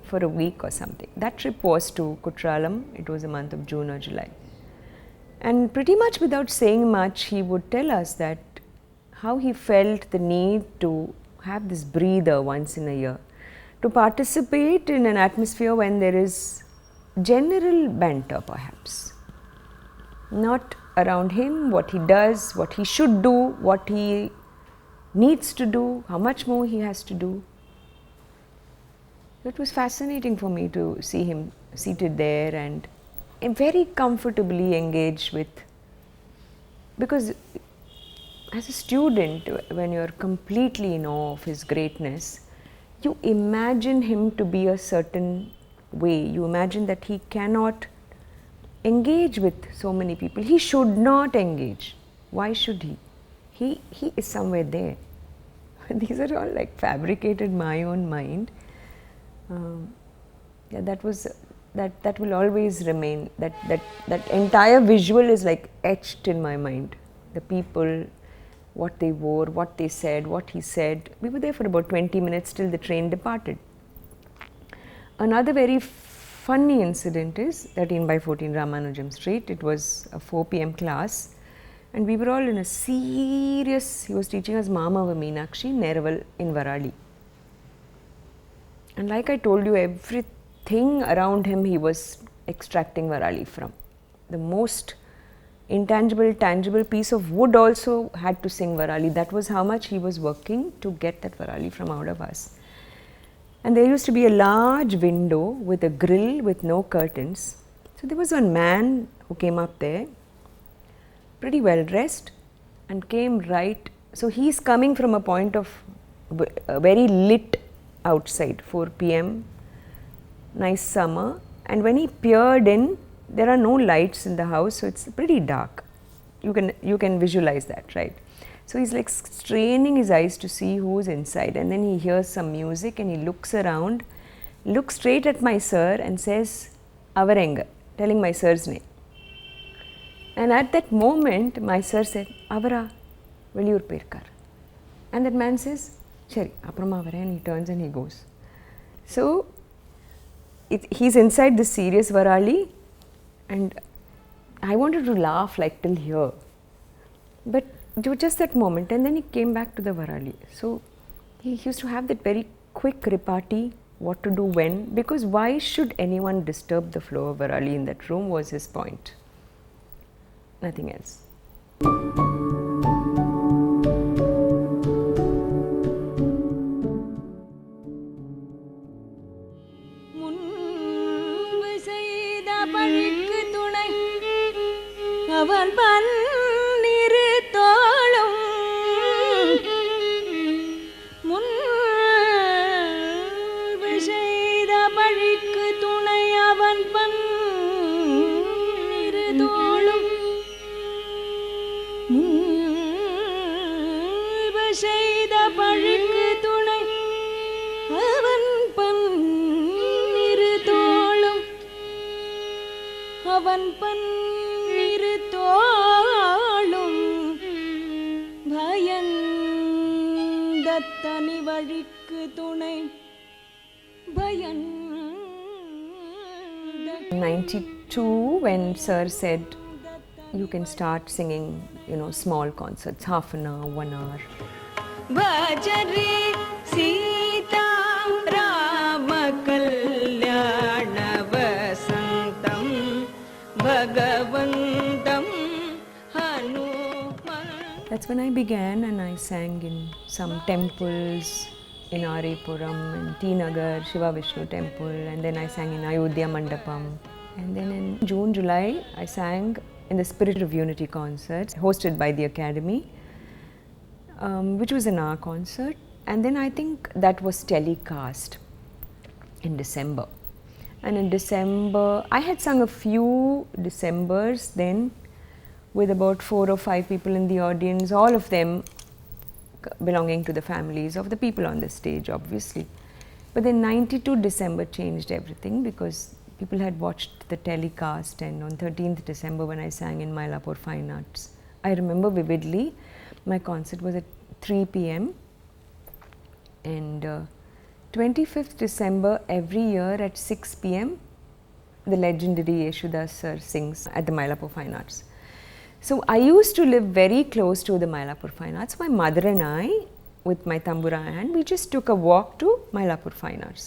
for a week or something. That trip was to Kutralam. It was the month of June or July. And pretty much without saying much, he would tell us that how he felt the need to have this breather once in a year, to participate in an atmosphere when there is general banter perhaps. Not around him, what he does, what he should do, what he needs to do, how much more he has to do. It was fascinating for me to see him seated there and very comfortably engaged with, because as a student, when you are completely in awe of his greatness, you imagine him to be a certain way. You imagine that he cannot engage with so many people. He should not engage. Why should he? He is somewhere there. These are all like fabricated my own mind. Yeah, that will always remain. That entire visual is like etched in my mind. The people, what they wore, what they said, what he said. We were there for about 20 minutes till the train departed. Another very funny incident is 13/14 Ramanujam Street. It was a 4 p.m. class, and we were all in a serious. He was teaching us Mamava Meenakshi, Neraval in Varali. And like I told you, everything around him he was extracting Varali from. The most intangible, tangible piece of wood also had to sing Varali. That was how much he was working to get that Varali from out of us. And there used to be a large window with a grill with no curtains. So there was one man who came up there, pretty well dressed, and came right. So he's coming from a point of very lit outside, 4 p.m, nice summer, and when he peered in, there are no lights in the house, so it's pretty dark. You can visualize that, right? So he's like straining his eyes to see who's inside, and then he hears some music and he looks around, looks straight at my sir and says, "Avarenga," telling my sir's name. And at that moment, my sir said, "Avara, veliyur perkar." And that man says, "Seri, aprama avare," and he turns and he goes. So he's inside this serious Varali, and I wanted to laugh like till here, but just that moment, and then he came back to the Varali. So he used to have that very quick repartee, what to do when, because why should anyone disturb the flow of Varali in that room was his point, nothing else. அவன் பன்னிரு தோளும் முன்பு செய்த பழிக்கு துணை அவன் பன்னிரு தோளும் அவன் பன்னிரு தோளும் பயந்தத்தனி வழிக்கு துணை பயன் 92 when Sir said you can start singing, small concerts, half an hour, 1 hour. भजरे Sita Ram कल्याण वसन्तं भगवन्तं Hanuman. That's when I began, and I sang in some temples in Aripuram and T Nagar, Shiva Vishnu temple, and then I sang in Ayodhya Mandapam. And then in June, July, I sang in the Spirit of Unity concerts hosted by the Academy, which was an hour concert. And then I think that was telecast in December. And in December, I had sung a few Decembers then with about 4 or 5 people in the audience, all of them belonging to the families of the people on the stage, obviously. But then 92 December changed everything, because people had watched the telecast, and on 13th December when I sang in Mylapore Fine Arts, I remember vividly, my concert was at 3 p.m. and 25th December every year at 6 p.m. the legendary Surdas sir sings at the Mylapore Fine Arts. So I used to live very close to the Mylapore Fine Arts. My mother and I, with my tambura hand, we just took a walk to Mylapore Fine Arts.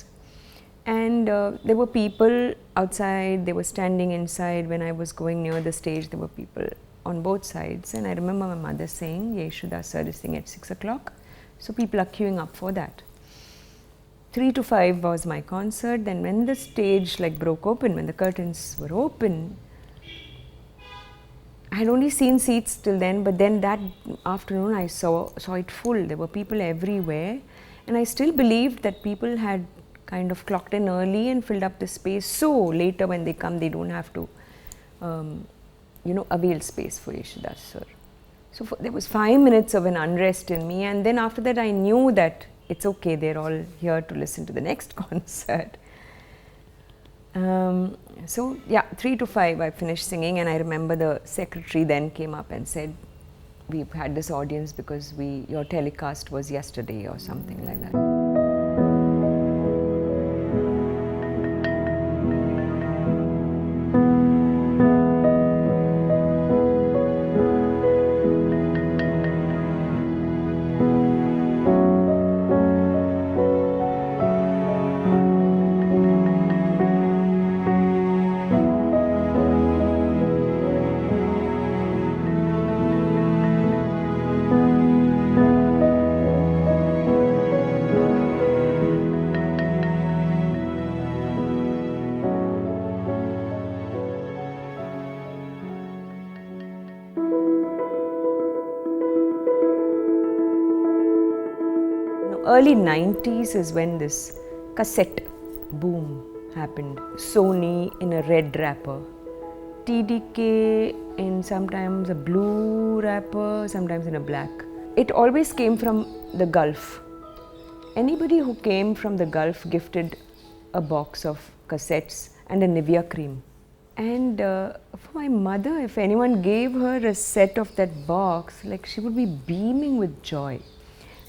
And there were people outside, they were standing inside. When I was going near the stage, there were people on both sides. And I remember my mother saying, Yeshudas sir is singing at 6 o'clock. So people are queuing up for that. 3 to 5 was my concert. Then when the stage broke open, when the curtains were open, I had only seen seats till then, but then that afternoon I saw it full. There were people everywhere, and I still believed that people had kind of clocked in early and filled up the space, so later when they come they don't have to avail space for Yeshudas sir. So there was 5 minutes of an unrest in me, and then after that I knew that it's okay, they're all here to listen to the next concert. So yeah, 3 to 5 I finished singing, and I remember the secretary then came up and said, we've had this audience because your telecast was yesterday or something like that. Early 90s is when this cassette boom happened. Sony in a red wrapper, TDK in sometimes a blue wrapper, sometimes in a black. It always came from the Gulf. Anybody who came from the Gulf gifted a box of cassettes and a Nivea cream. And for my mother, if anyone gave her a set of that box, she would be beaming with joy.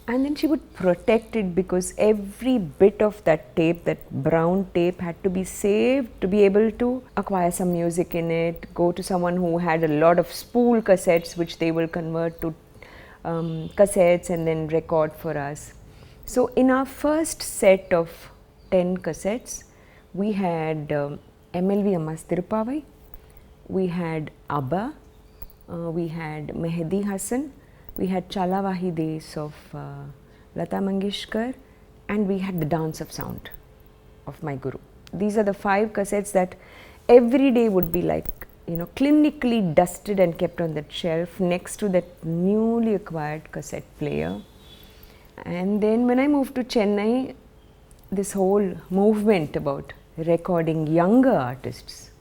And then she would protect it, because every bit of that tape, that brown tape, had to be saved to be able to acquire some music in it, go to someone who had a lot of spool cassettes which they will convert to cassettes and then record for us. So in our first set of 10 cassettes, we had MLV Ammas Tirupavai, we had ABBA, we had Mehdi Hassan, we had Chalavahi Des of Lata Mangeshkar, and we had the Dance of Sound of my Guru. These are the 5 cassettes that every day would be clinically dusted and kept on that shelf next to that newly acquired cassette player. And then when I moved to Chennai, this whole movement about recording younger artists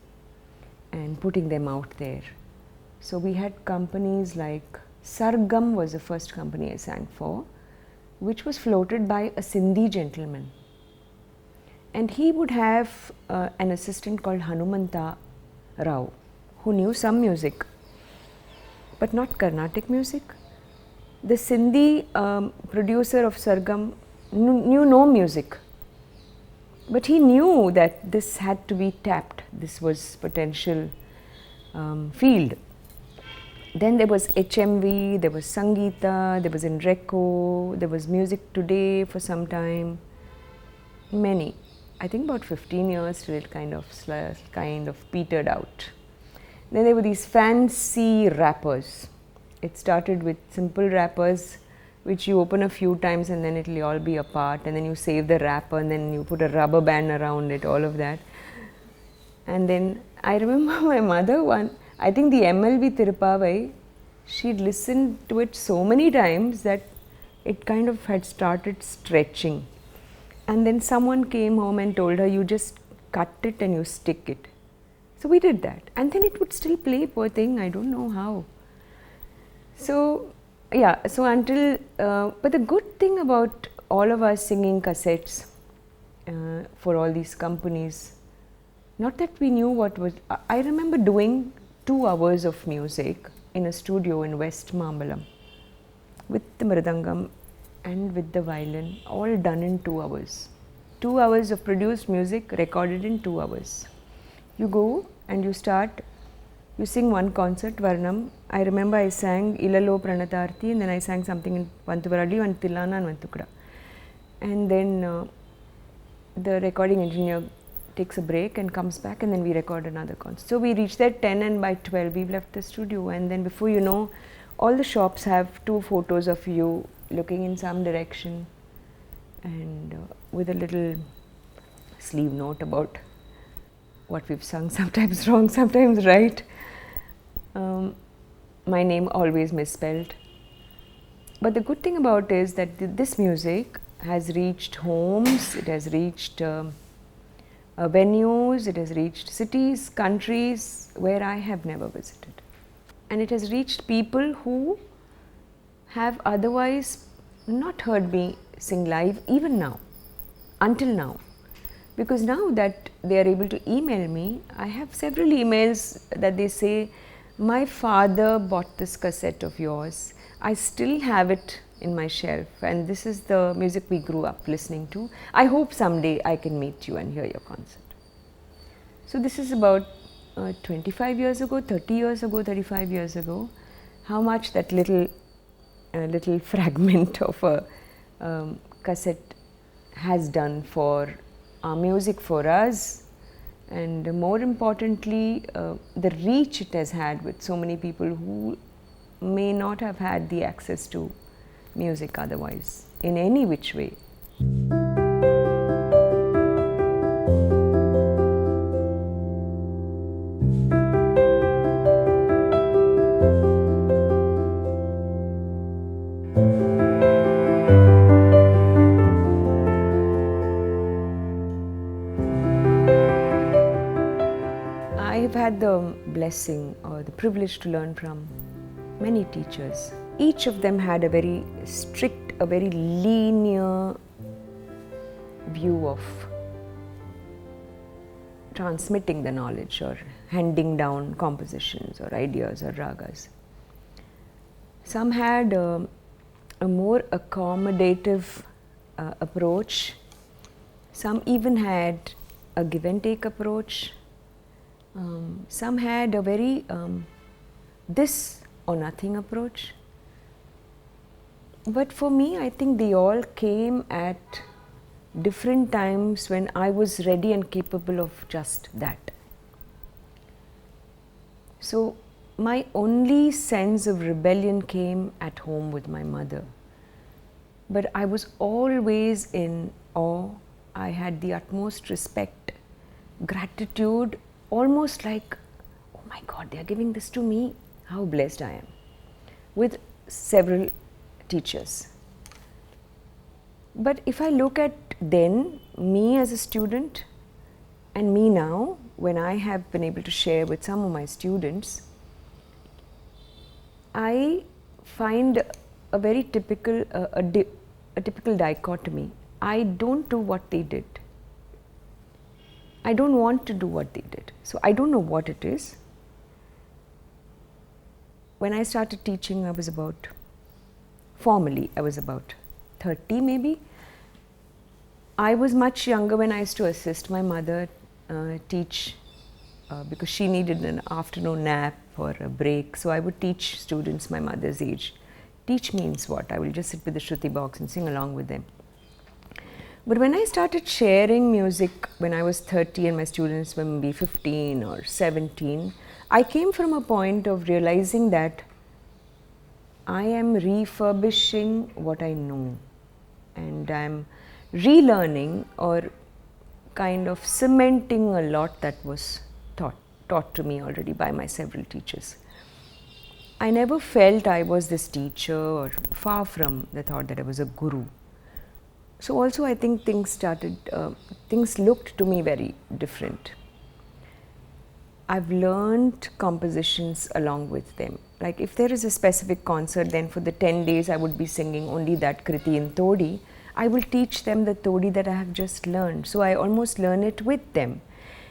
and putting them out there. So we had companies like Sargam was the first company I sang for, which was floated by a Sindhi gentleman. And he would have an assistant called Hanumanta, Rao, who knew some music, but not Carnatic music. The Sindhi producer of Sargam knew no music, but he knew that this had to be tapped. This was potential field. Then there was HMV, there was Sangeeta, there was Inreco, there was Music Today for some time. Many, I think about 15 years till it kind of petered out. Then there were these fancy wrappers. It started with simple wrappers which you open a few times and then it will all be apart, and then you save the wrapper and then you put a rubber band around it, all of that. And then I remember my mother I think the MLB Tirupavai, she'd listened to it so many times that it kind of had started stretching. And then someone came home and told her, you just cut it and you stick it. So we did that. And then it would still play, poor thing, I don't know how. So, yeah, so until, but the good thing about all of us singing cassettes for all these companies, not that we knew what was, I remember doing 2 hours of music in a studio in West Mambalam with the mridangam and with the violin, all done in 2 hours. 2 hours of produced music recorded in 2 hours. You go and you start, you sing one concert, Varnam. I remember I sang Ilalo Pranatarthi, and then I sang something in Vantuvaradi, and Tilana and Vantukada. And then the recording engineer takes a break and comes back, and then we record another concert. So we reached there at 10, and by 12 we've left the studio, and then before you know, all the shops have 2 photos of you looking in some direction and with a little sleeve note about what we've sung, sometimes wrong, sometimes right. My name always misspelled. But the good thing about it is that this music has reached homes, it has reached venues, it has reached cities, countries where I have never visited. And it has reached people who have otherwise not heard me sing live even now, until now. Because now that they are able to email me, I have several emails that they say, my father bought this cassette of yours, I still have it in my shelf, and this is the music we grew up listening to. I hope someday I can meet you and hear your concert. So this is about 25 years ago, 30 years ago, 35 years ago, how much that little fragment of a cassette has done for our music, for us, and more importantly, the reach it has had with so many people who may not have had the access to music otherwise, in any which way. I have had the blessing or the privilege to learn from many teachers. Each of them had a very strict, a very linear view of transmitting the knowledge or handing down compositions or ideas or ragas. Some had a more accommodative approach. Some even had a give and take approach. Some had a very this or nothing approach. But for me, I think they all came at different times when I was ready and capable of just that. So my only sense of rebellion came at home with my mother. But I was always in awe. I had the utmost respect, gratitude, almost like, oh my God, they are giving this to me, how blessed I am, with several teachers. But if I look at then, me as a student and me now, when I have been able to share with some of my students, I find a very typical, a typical dichotomy. I don't do what they did. I don't want to do what they did. So I don't know what it is. When I started teaching, formally, I was about 30 maybe. I was much younger when I used to assist my mother teach because she needed an afternoon nap or a break. So I would teach students my mother's age. Teach means what? I will just sit with the Shruti box and sing along with them. But when I started sharing music when I was 30 and my students were maybe 15 or 17, I came from a point of realizing that I am refurbishing what I know, and I'm relearning or kind of cementing a lot that was taught to me already by my several teachers. I never felt I was this teacher, or far from the thought that I was a guru. So also I think things looked to me very different. I've learned compositions along with them. Like if there is a specific concert, then for the 10 days I would be singing only that Kriti in Todi. I will teach them the Todi that I have just learned. So I almost learn it with them.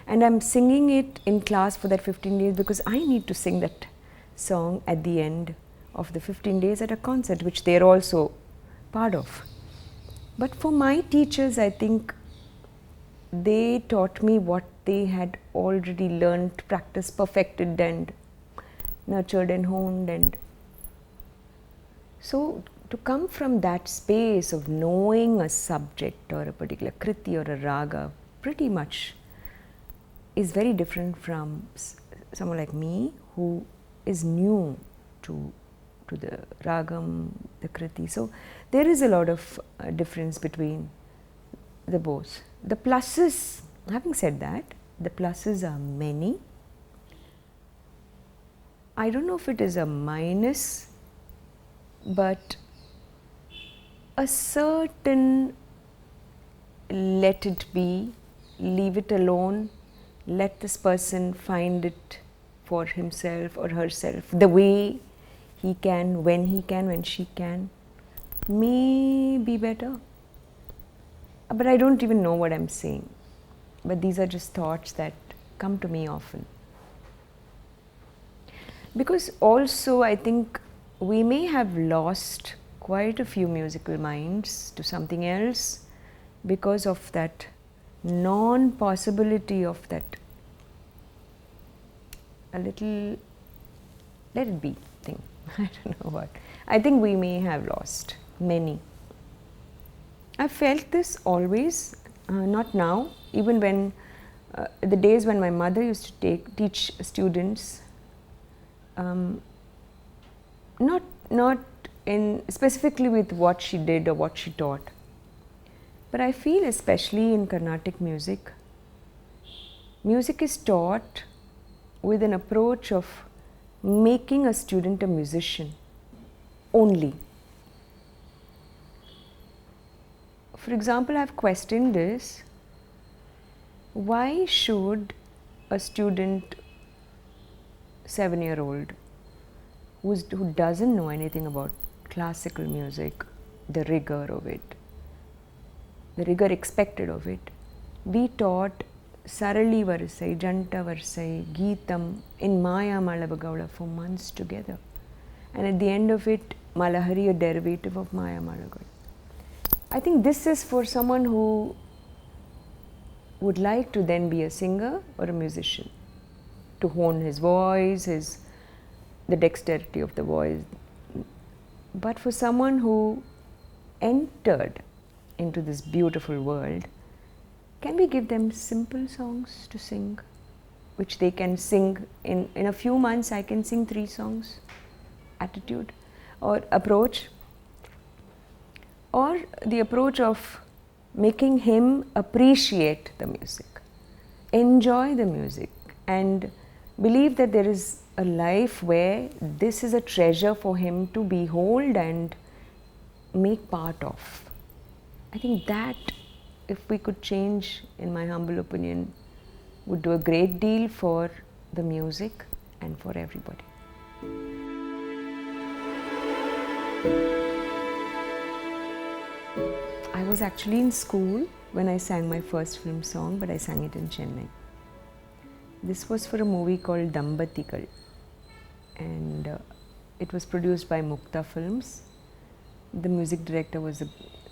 And I'm singing it in class for that 15 days because I need to sing that song at the end of the 15 days at a concert, which they're also part of. But for my teachers, I think they taught me what they had already learned, practiced, perfected and nurtured and honed. And so to come from that space of knowing a subject or a particular kriti or a raga pretty much is very different from someone like me who is new to the ragam, the kriti. So there is a lot of difference between the both. The pluses, having said that, the pluses are many. I don't know if it is a minus, but a certain let it be, leave it alone, let this person find it for himself or herself the way he can, when she can, may be better. But I don't even know what I'm saying. But these are just thoughts that come to me often. Because also I think we may have lost quite a few musical minds to something else because of that non-possibility of that a little let it be thing. I don't know what. I think we may have lost many. I felt this always, not now, even when the days when my mother used to teach students, not in specifically with what she did or what she taught, but I feel especially in Carnatic music, music is taught with an approach of making a student a musician only. For example, I have questioned this: why should a student, 7-year-old, who doesn't know anything about classical music, the rigor of it, the rigor expected of it, be taught Sarali Varisai, Janta Varisai, Geetam in Maya Malabagaula for months together, and at the end of it, Malahari, a derivative of Maya Malagaula. I think this is for someone who would like to then be a singer or a musician, to hone his voice, the dexterity of the voice. But for someone who entered into this beautiful world, can we give them simple songs to sing, which they can sing in a few months? I can sing 3 songs, attitude or approach, or the approach of making him appreciate the music, enjoy the music, and believe that there is a life where this is a treasure for him to behold and make part of. I think that, if we could change, in my humble opinion, would do a great deal for the music and for everybody. I was actually in school when I sang my first film song, but I sang it in Chennai. This was for a movie called Dambatikal, and it was produced by Mukta Films. The music director was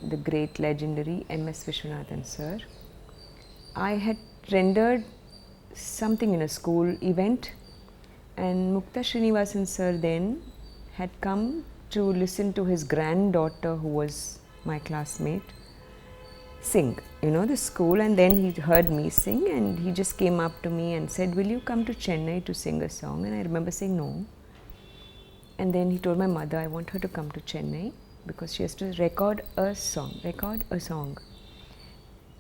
the great legendary M.S. Vishwanathan sir. I had rendered something in a school event, and Mukta Srinivasan sir then had come to listen to his granddaughter, who was my classmate, sing, the school, and then he heard me sing, and he just came up to me and said, "Will you come to Chennai to sing a song?" And I remember saying no. And then he told my mother, "I want her to come to Chennai because she has to record a song.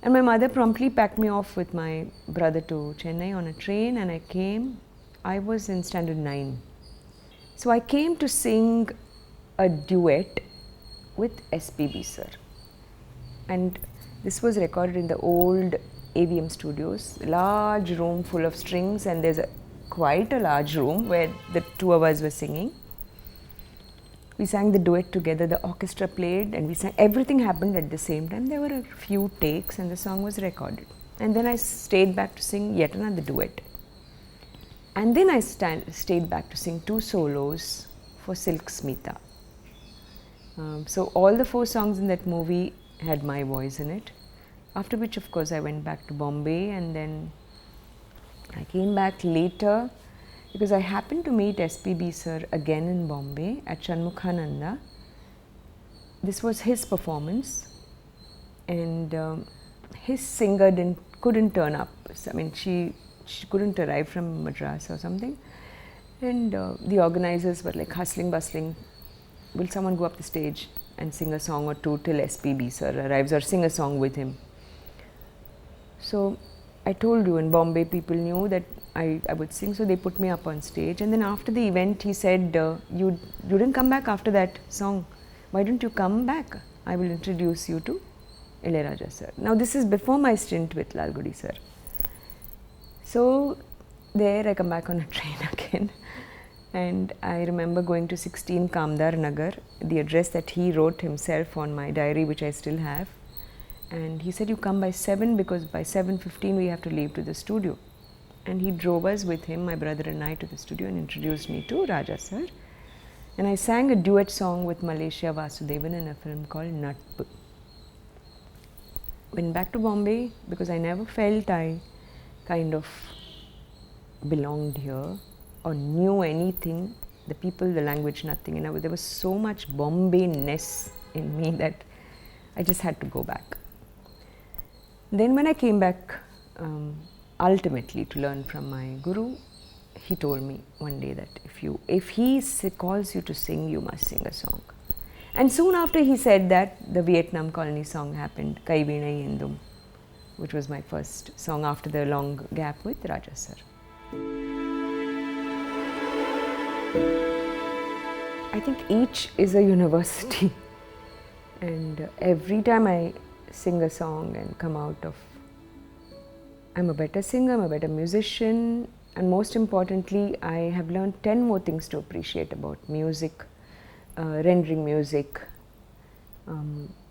And my mother promptly packed me off with my brother to Chennai on a train, and I came. I was in standard 9. So I came to sing a duet with SPB sir. And this was recorded in the old AVM studios, large room full of strings, and there's quite a large room where the two of us were singing. We sang the duet together, the orchestra played, and we sang. Everything happened at the same time. There were a few takes and the song was recorded. And then I stayed back to sing yet another duet. And then I stayed back to sing 2 solos for Silk Smita. So all the 4 songs in that movie had my voice in it. After which, of course, I went back to Bombay, and then I came back later because I happened to meet SPB sir again in Bombay at Shanmukhananda. This was his performance, and his singer couldn't turn up. I mean, she couldn't arrive from Madras or something, and the organizers were like hustling, bustling. Will someone go up the stage and sing a song or two till SPB sir arrives, or sing a song with him? So I told you, in Bombay people knew that I would sing, so they put me up on stage. And then after the event he said, you didn't come back after that song, why don't you come back? I will introduce you to Ilayaraja sir. Now this is before my stint with Lalgudi sir. So there I come back on a train again. And I remember going to 16 Kamdar Nagar, the address that he wrote himself on my diary, which I still have. And he said, "You come by 7 because by 7:15 we have to leave to the studio." And he drove us with him, my brother and I, to the studio and introduced me to Raja sir. And I sang a duet song with Malaysia Vasudevan in a film called Natpu. Went back to Bombay because I never felt I kind of belonged here or knew anything, the people, the language, nothing. And there was so much Bombay-ness in me that I just had to go back. Then when I came back ultimately to learn from my guru, he told me one day that if he calls you to sing, you must sing a song. And soon after he said that, the Vietnam colony song happened, Kai Veena Yendum, which was my first song after the long gap with Raja sir. I think each is a university, and every time I sing a song and come out of, I'm a better singer, I'm a better musician, and most importantly, I have learned 10 more things to appreciate about music, rendering music,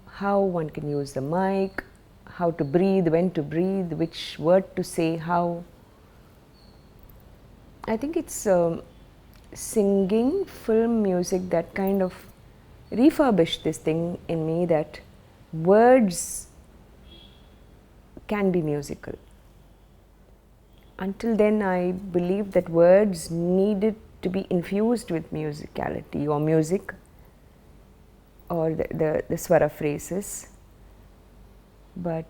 how one can use the mic, how to breathe, when to breathe, which word to say, how. I think it's singing, film music that kind of refurbished this thing in me that words can be musical. Until then, I believed that words needed to be infused with musicality or music or the swara phrases. But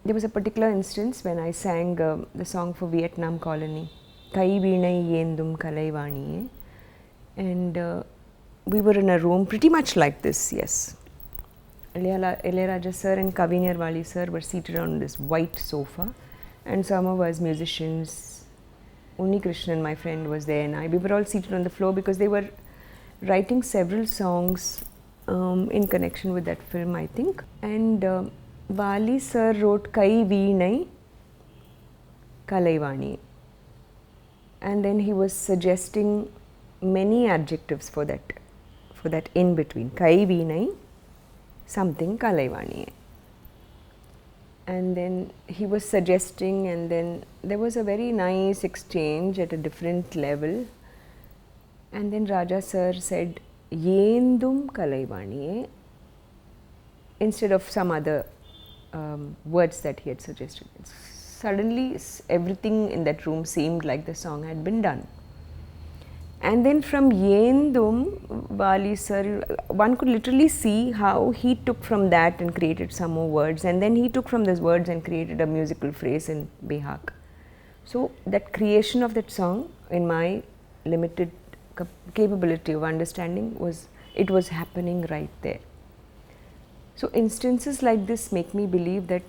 there was a particular instance when I sang the song for Vietnam colony, Kai Veena Yendum Kalaivaniye, and we were in a room pretty much like this, yes. Ilayaraja sir and Kavi Nirwali sir were seated on this white sofa, and some of us musicians, Unni Krishnan, my friend, was there, and we were all seated on the floor because they were writing several songs in connection with that film, I think. And Wali sir wrote Kai Veena Kalaivani, and then he was suggesting many adjectives for that in between, Kai Veena something Kalaivani. And then he was suggesting, and then there was a very nice exchange at a different level. And then Raja sir said, Yendum Kalaivaniye, instead of some other words that he had suggested. Suddenly, everything in that room seemed like the song had been done. And then from Yendum, Wali sir, one could literally see how he took from that and created some more words, and then he took from those words and created a musical phrase in Behak. So that creation of that song, in my limited capability of understanding, was happening right there. So instances like this make me believe that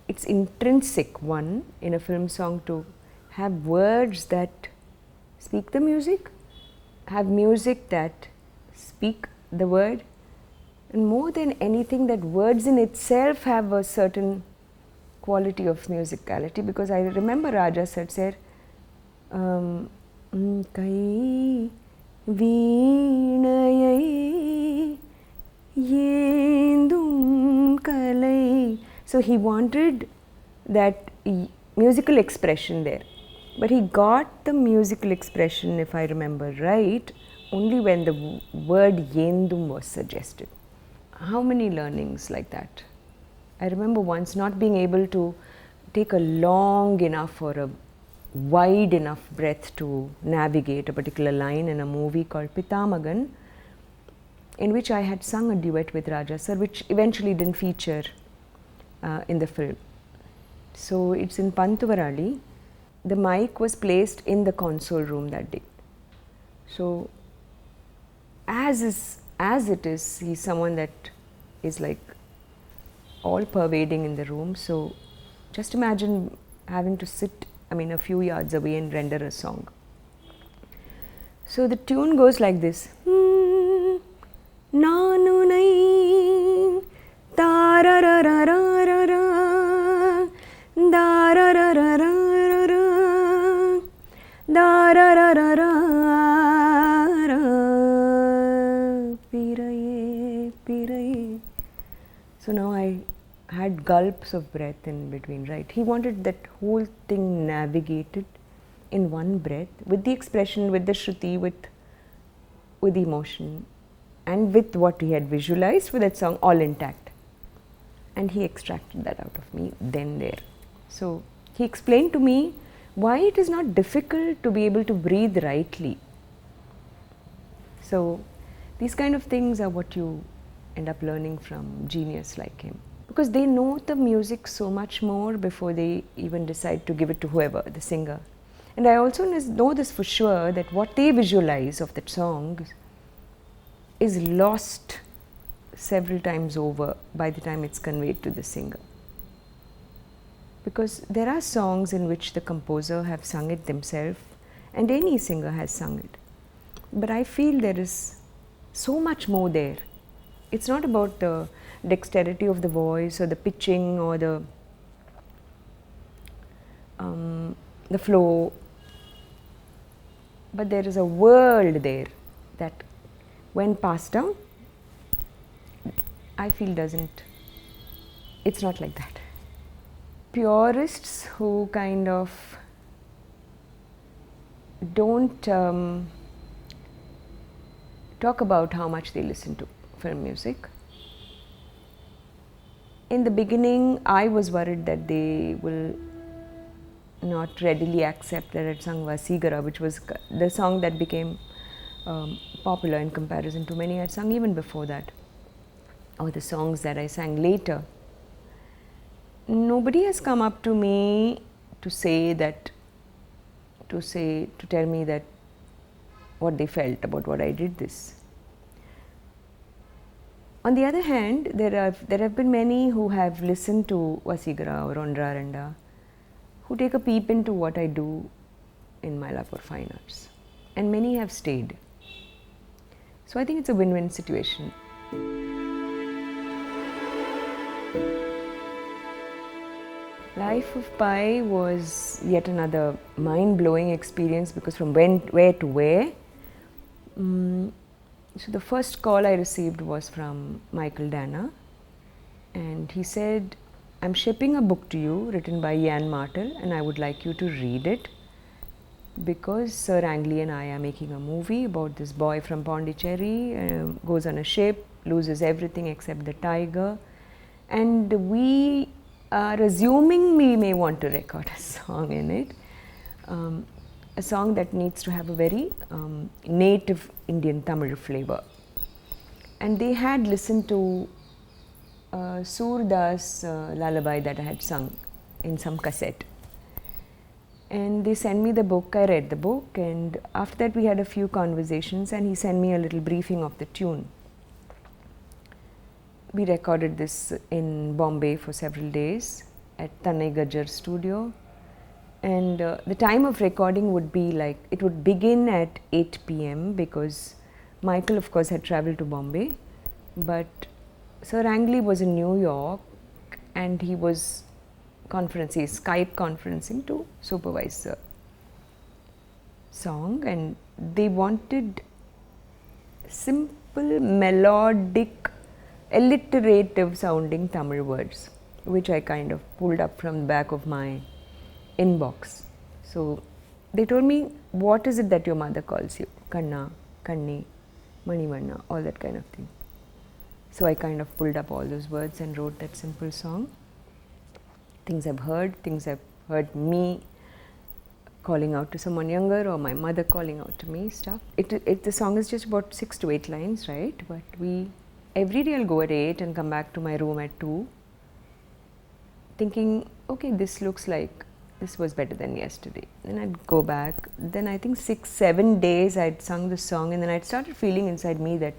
it's intrinsic, one, in a film song to have words that speak the music, have music that speak the word, and more than anything, that words in itself have a certain quality of musicality, because I remember Raja sir said, Kai Veenayai Yendum Kalai. So he wanted that musical expression there. But he got the musical expression, if I remember right, only when the word Yendum was suggested. How many learnings like that? I remember once not being able to take a long enough or a wide enough breath to navigate a particular line in a movie called Pitamagan, in which I had sung a duet with Raja sir, which eventually didn't feature in the film. So it's in Pantuvarali. The mic was placed in the console room that day. So as it is, he's someone that is like all pervading in the room. So just imagine having to sit, a few yards away and render a song. So the tune goes like this. Nanu nai tararararara darararara piraye. So now I had gulps of breath in between, right? He wanted that whole thing navigated in one breath, with the expression, with the shruti, with emotion, and with what he had visualized for that song, all intact. And he extracted that out of me then there. So he explained to me why it is not difficult to be able to breathe rightly. So these kind of things are what you end up learning from genius like him, because they know the music so much more before they even decide to give it to whoever, the singer. And I also know this for sure, that what they visualize of that song is lost several times over by the time it's conveyed to the singer. Because there are songs in which the composer have sung it themselves and any singer has sung it. But I feel there is so much more there. It's not about the dexterity of the voice or the pitching or the flow, but there is a world there that when passed down, I feel it's not like that. Purists who kind of don't talk about how much they listen to film music. In the beginning, I was worried that they will not readily accept that I had sung Vasigara, which was the song that became popular in comparison to many I had sung even before that, or the songs that I sang later. Nobody has come up to me to tell me that what they felt about what I did this. On the other hand, there have been many who have listened to Vasigara or Ondra Randa, who take a peep into what I do in my love for fine arts, and many have stayed. So I think it's a win-win situation. Life of Pi was yet another mind-blowing experience, because from where to where. So the first call I received was from Michael Dana, and he said, I'm shipping a book to you written by Ian Martel, and I would like you to read it because Sir Ang Lee and I are making a movie about this boy from Pondicherry, goes on a ship, loses everything except the tiger, and we are assuming we may want to record a song in it, a song that needs to have a very native Indian Tamil flavor. And they had listened to Surdas lullaby that I had sung in some cassette. And they sent me the book, I read the book, and after that we had a few conversations and he sent me a little briefing of the tune. We recorded this in Bombay for several days at Tyagaraja studio, and the time of recording would be like, it would begin at 8 p.m. because Michael of course had travelled to Bombay, but Sir Ang Lee was in New York and he was Skype conferencing to supervise the song, and they wanted simple, melodic, alliterative sounding Tamil words, which I kind of pulled up from the back of my inbox. So they told me, what is it that your mother calls you? Kanna, Kanni, Manivanna, all that kind of thing. So I kind of pulled up all those words and wrote that simple song. Things I've heard me calling out to someone younger or my mother calling out to me, stuff. The song is just about 6 to 8 lines, right? But every day I'll go at 8 and come back to my room at 2 thinking, okay, this looks like this was better than yesterday. Then I'd go back. Then I think 6-7 days I'd sung the song, and then I'd started feeling inside me that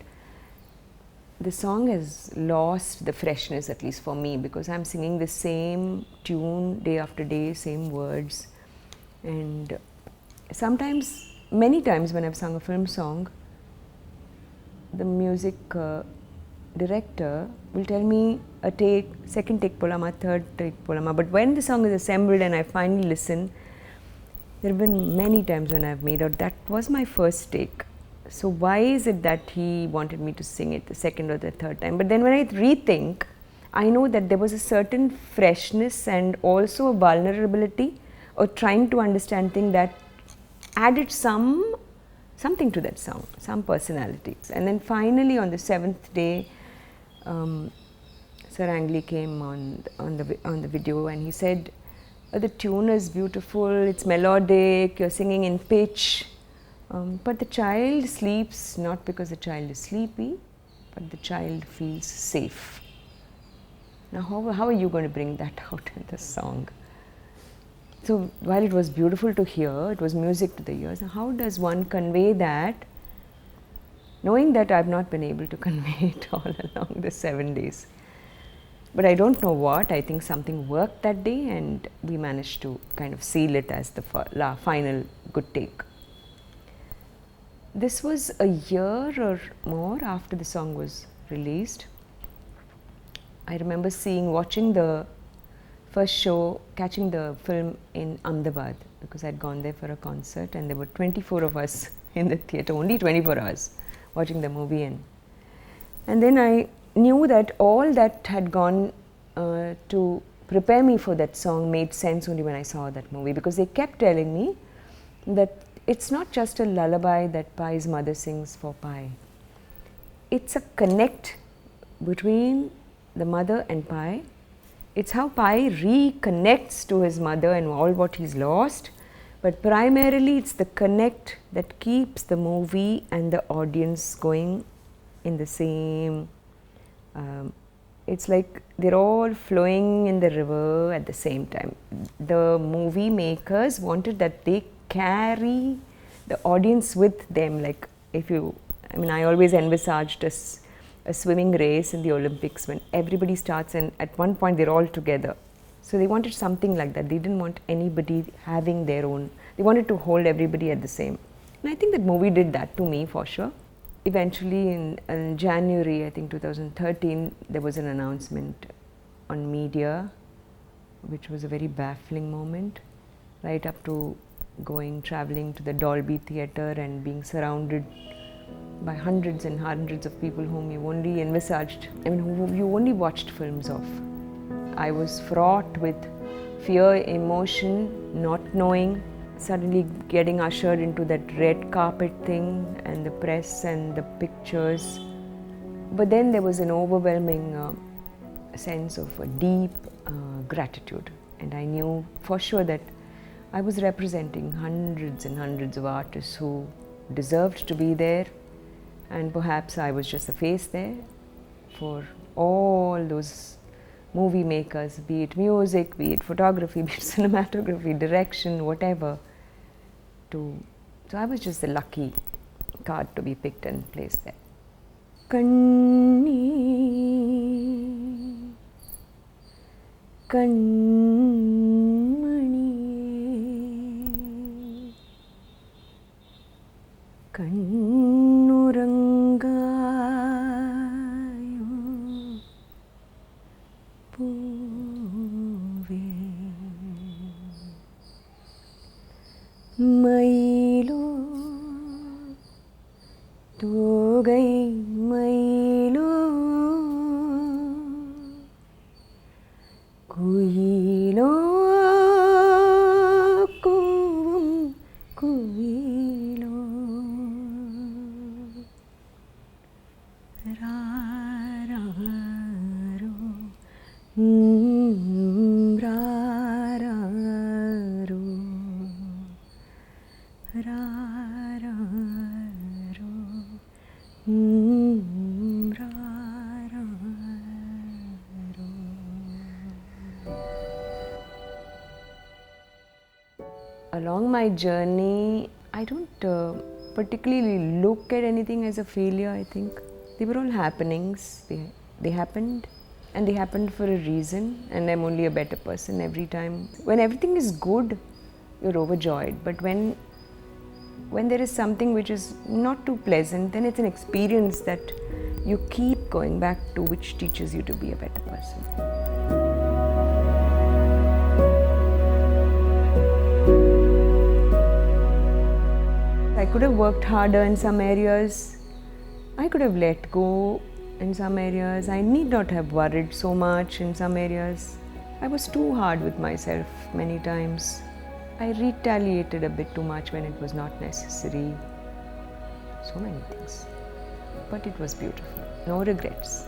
the song has lost the freshness, at least for me, because I'm singing the same tune day after day, same words. And sometimes, many times when I've sung a film song, the music director will tell me a take, second take polama, third take polama. But when the song is assembled and I finally listen, there have been many times when I've made out that was my first take. So why is it that he wanted me to sing it the second or the third time? But then when I rethink, I know that there was a certain freshness and also a vulnerability or trying to understand things that added something to that song, some personality. And then finally on the 7th day, Sir Ang Lee came on the video and he said, the tune is beautiful, it's melodic, you're singing in pitch. But the child sleeps not because the child is sleepy, but the child feels safe. Now how are you going to bring that out in the song? So while it was beautiful to hear, it was music to the ears, how does one convey that, knowing that I've not been able to convey it all along the 7 days? But I don't know what, I think something worked that day and we managed to kind of seal it as the final good take. This was a year or more after the song was released. I remember watching the first show, catching the film in Ahmedabad, because I'd gone there for a concert and there were 24 of us in the theatre, only 24 hours watching the movie. And then I knew that all that had gone to prepare me for that song made sense only when I saw that movie, because they kept telling me that it's not just a lullaby that Pai's mother sings for Pai. It's a connect between the mother and Pai. It's how Pai reconnects to his mother and all what he's lost. But primarily it's the connect that keeps the movie and the audience going in the same, it's like they're all flowing in the river at the same time. The movie makers wanted that they carry the audience with them, like I always envisaged a swimming race in the Olympics when everybody starts and at one point they're all together. So they wanted something like that. They didn't want anybody having their own, they wanted to hold everybody at the same. And I think that movie did that to me for sure. Eventually in January, I think 2013, there was an announcement on media, which was a very baffling moment, right up to traveling to the Dolby Theatre and being surrounded by hundreds and hundreds of people whom you only envisaged, who you only watched films of. I was fraught with fear, emotion, not knowing, suddenly getting ushered into that red carpet thing and the press and the pictures. But then there was an overwhelming sense of a deep gratitude, and I knew for sure that I was representing hundreds and hundreds of artists who deserved to be there, and perhaps I was just a face there for all those movie makers, be it music, be it photography, be it cinematography, direction, whatever. So I was just the lucky card to be picked and placed there. Kanni Kanmani Kannurangayu Puve Mailo Togai Mailo Kuyilo Kuvum Kuyilo Rararo Rararo Rararo Along my journey, I don't particularly look at anything as a failure, I think. They were all happenings. They happened, and they happened for a reason, and I'm only a better person every time. When everything is good, you're overjoyed. But when there is something which is not too pleasant, then it's an experience that you keep going back to, which teaches you to be a better person. I could have worked harder in some areas. I could have let go in some areas. I need not have worried so much in some areas. I was too hard with myself many times. I retaliated a bit too much when it was not necessary. So many things. But it was beautiful. No regrets.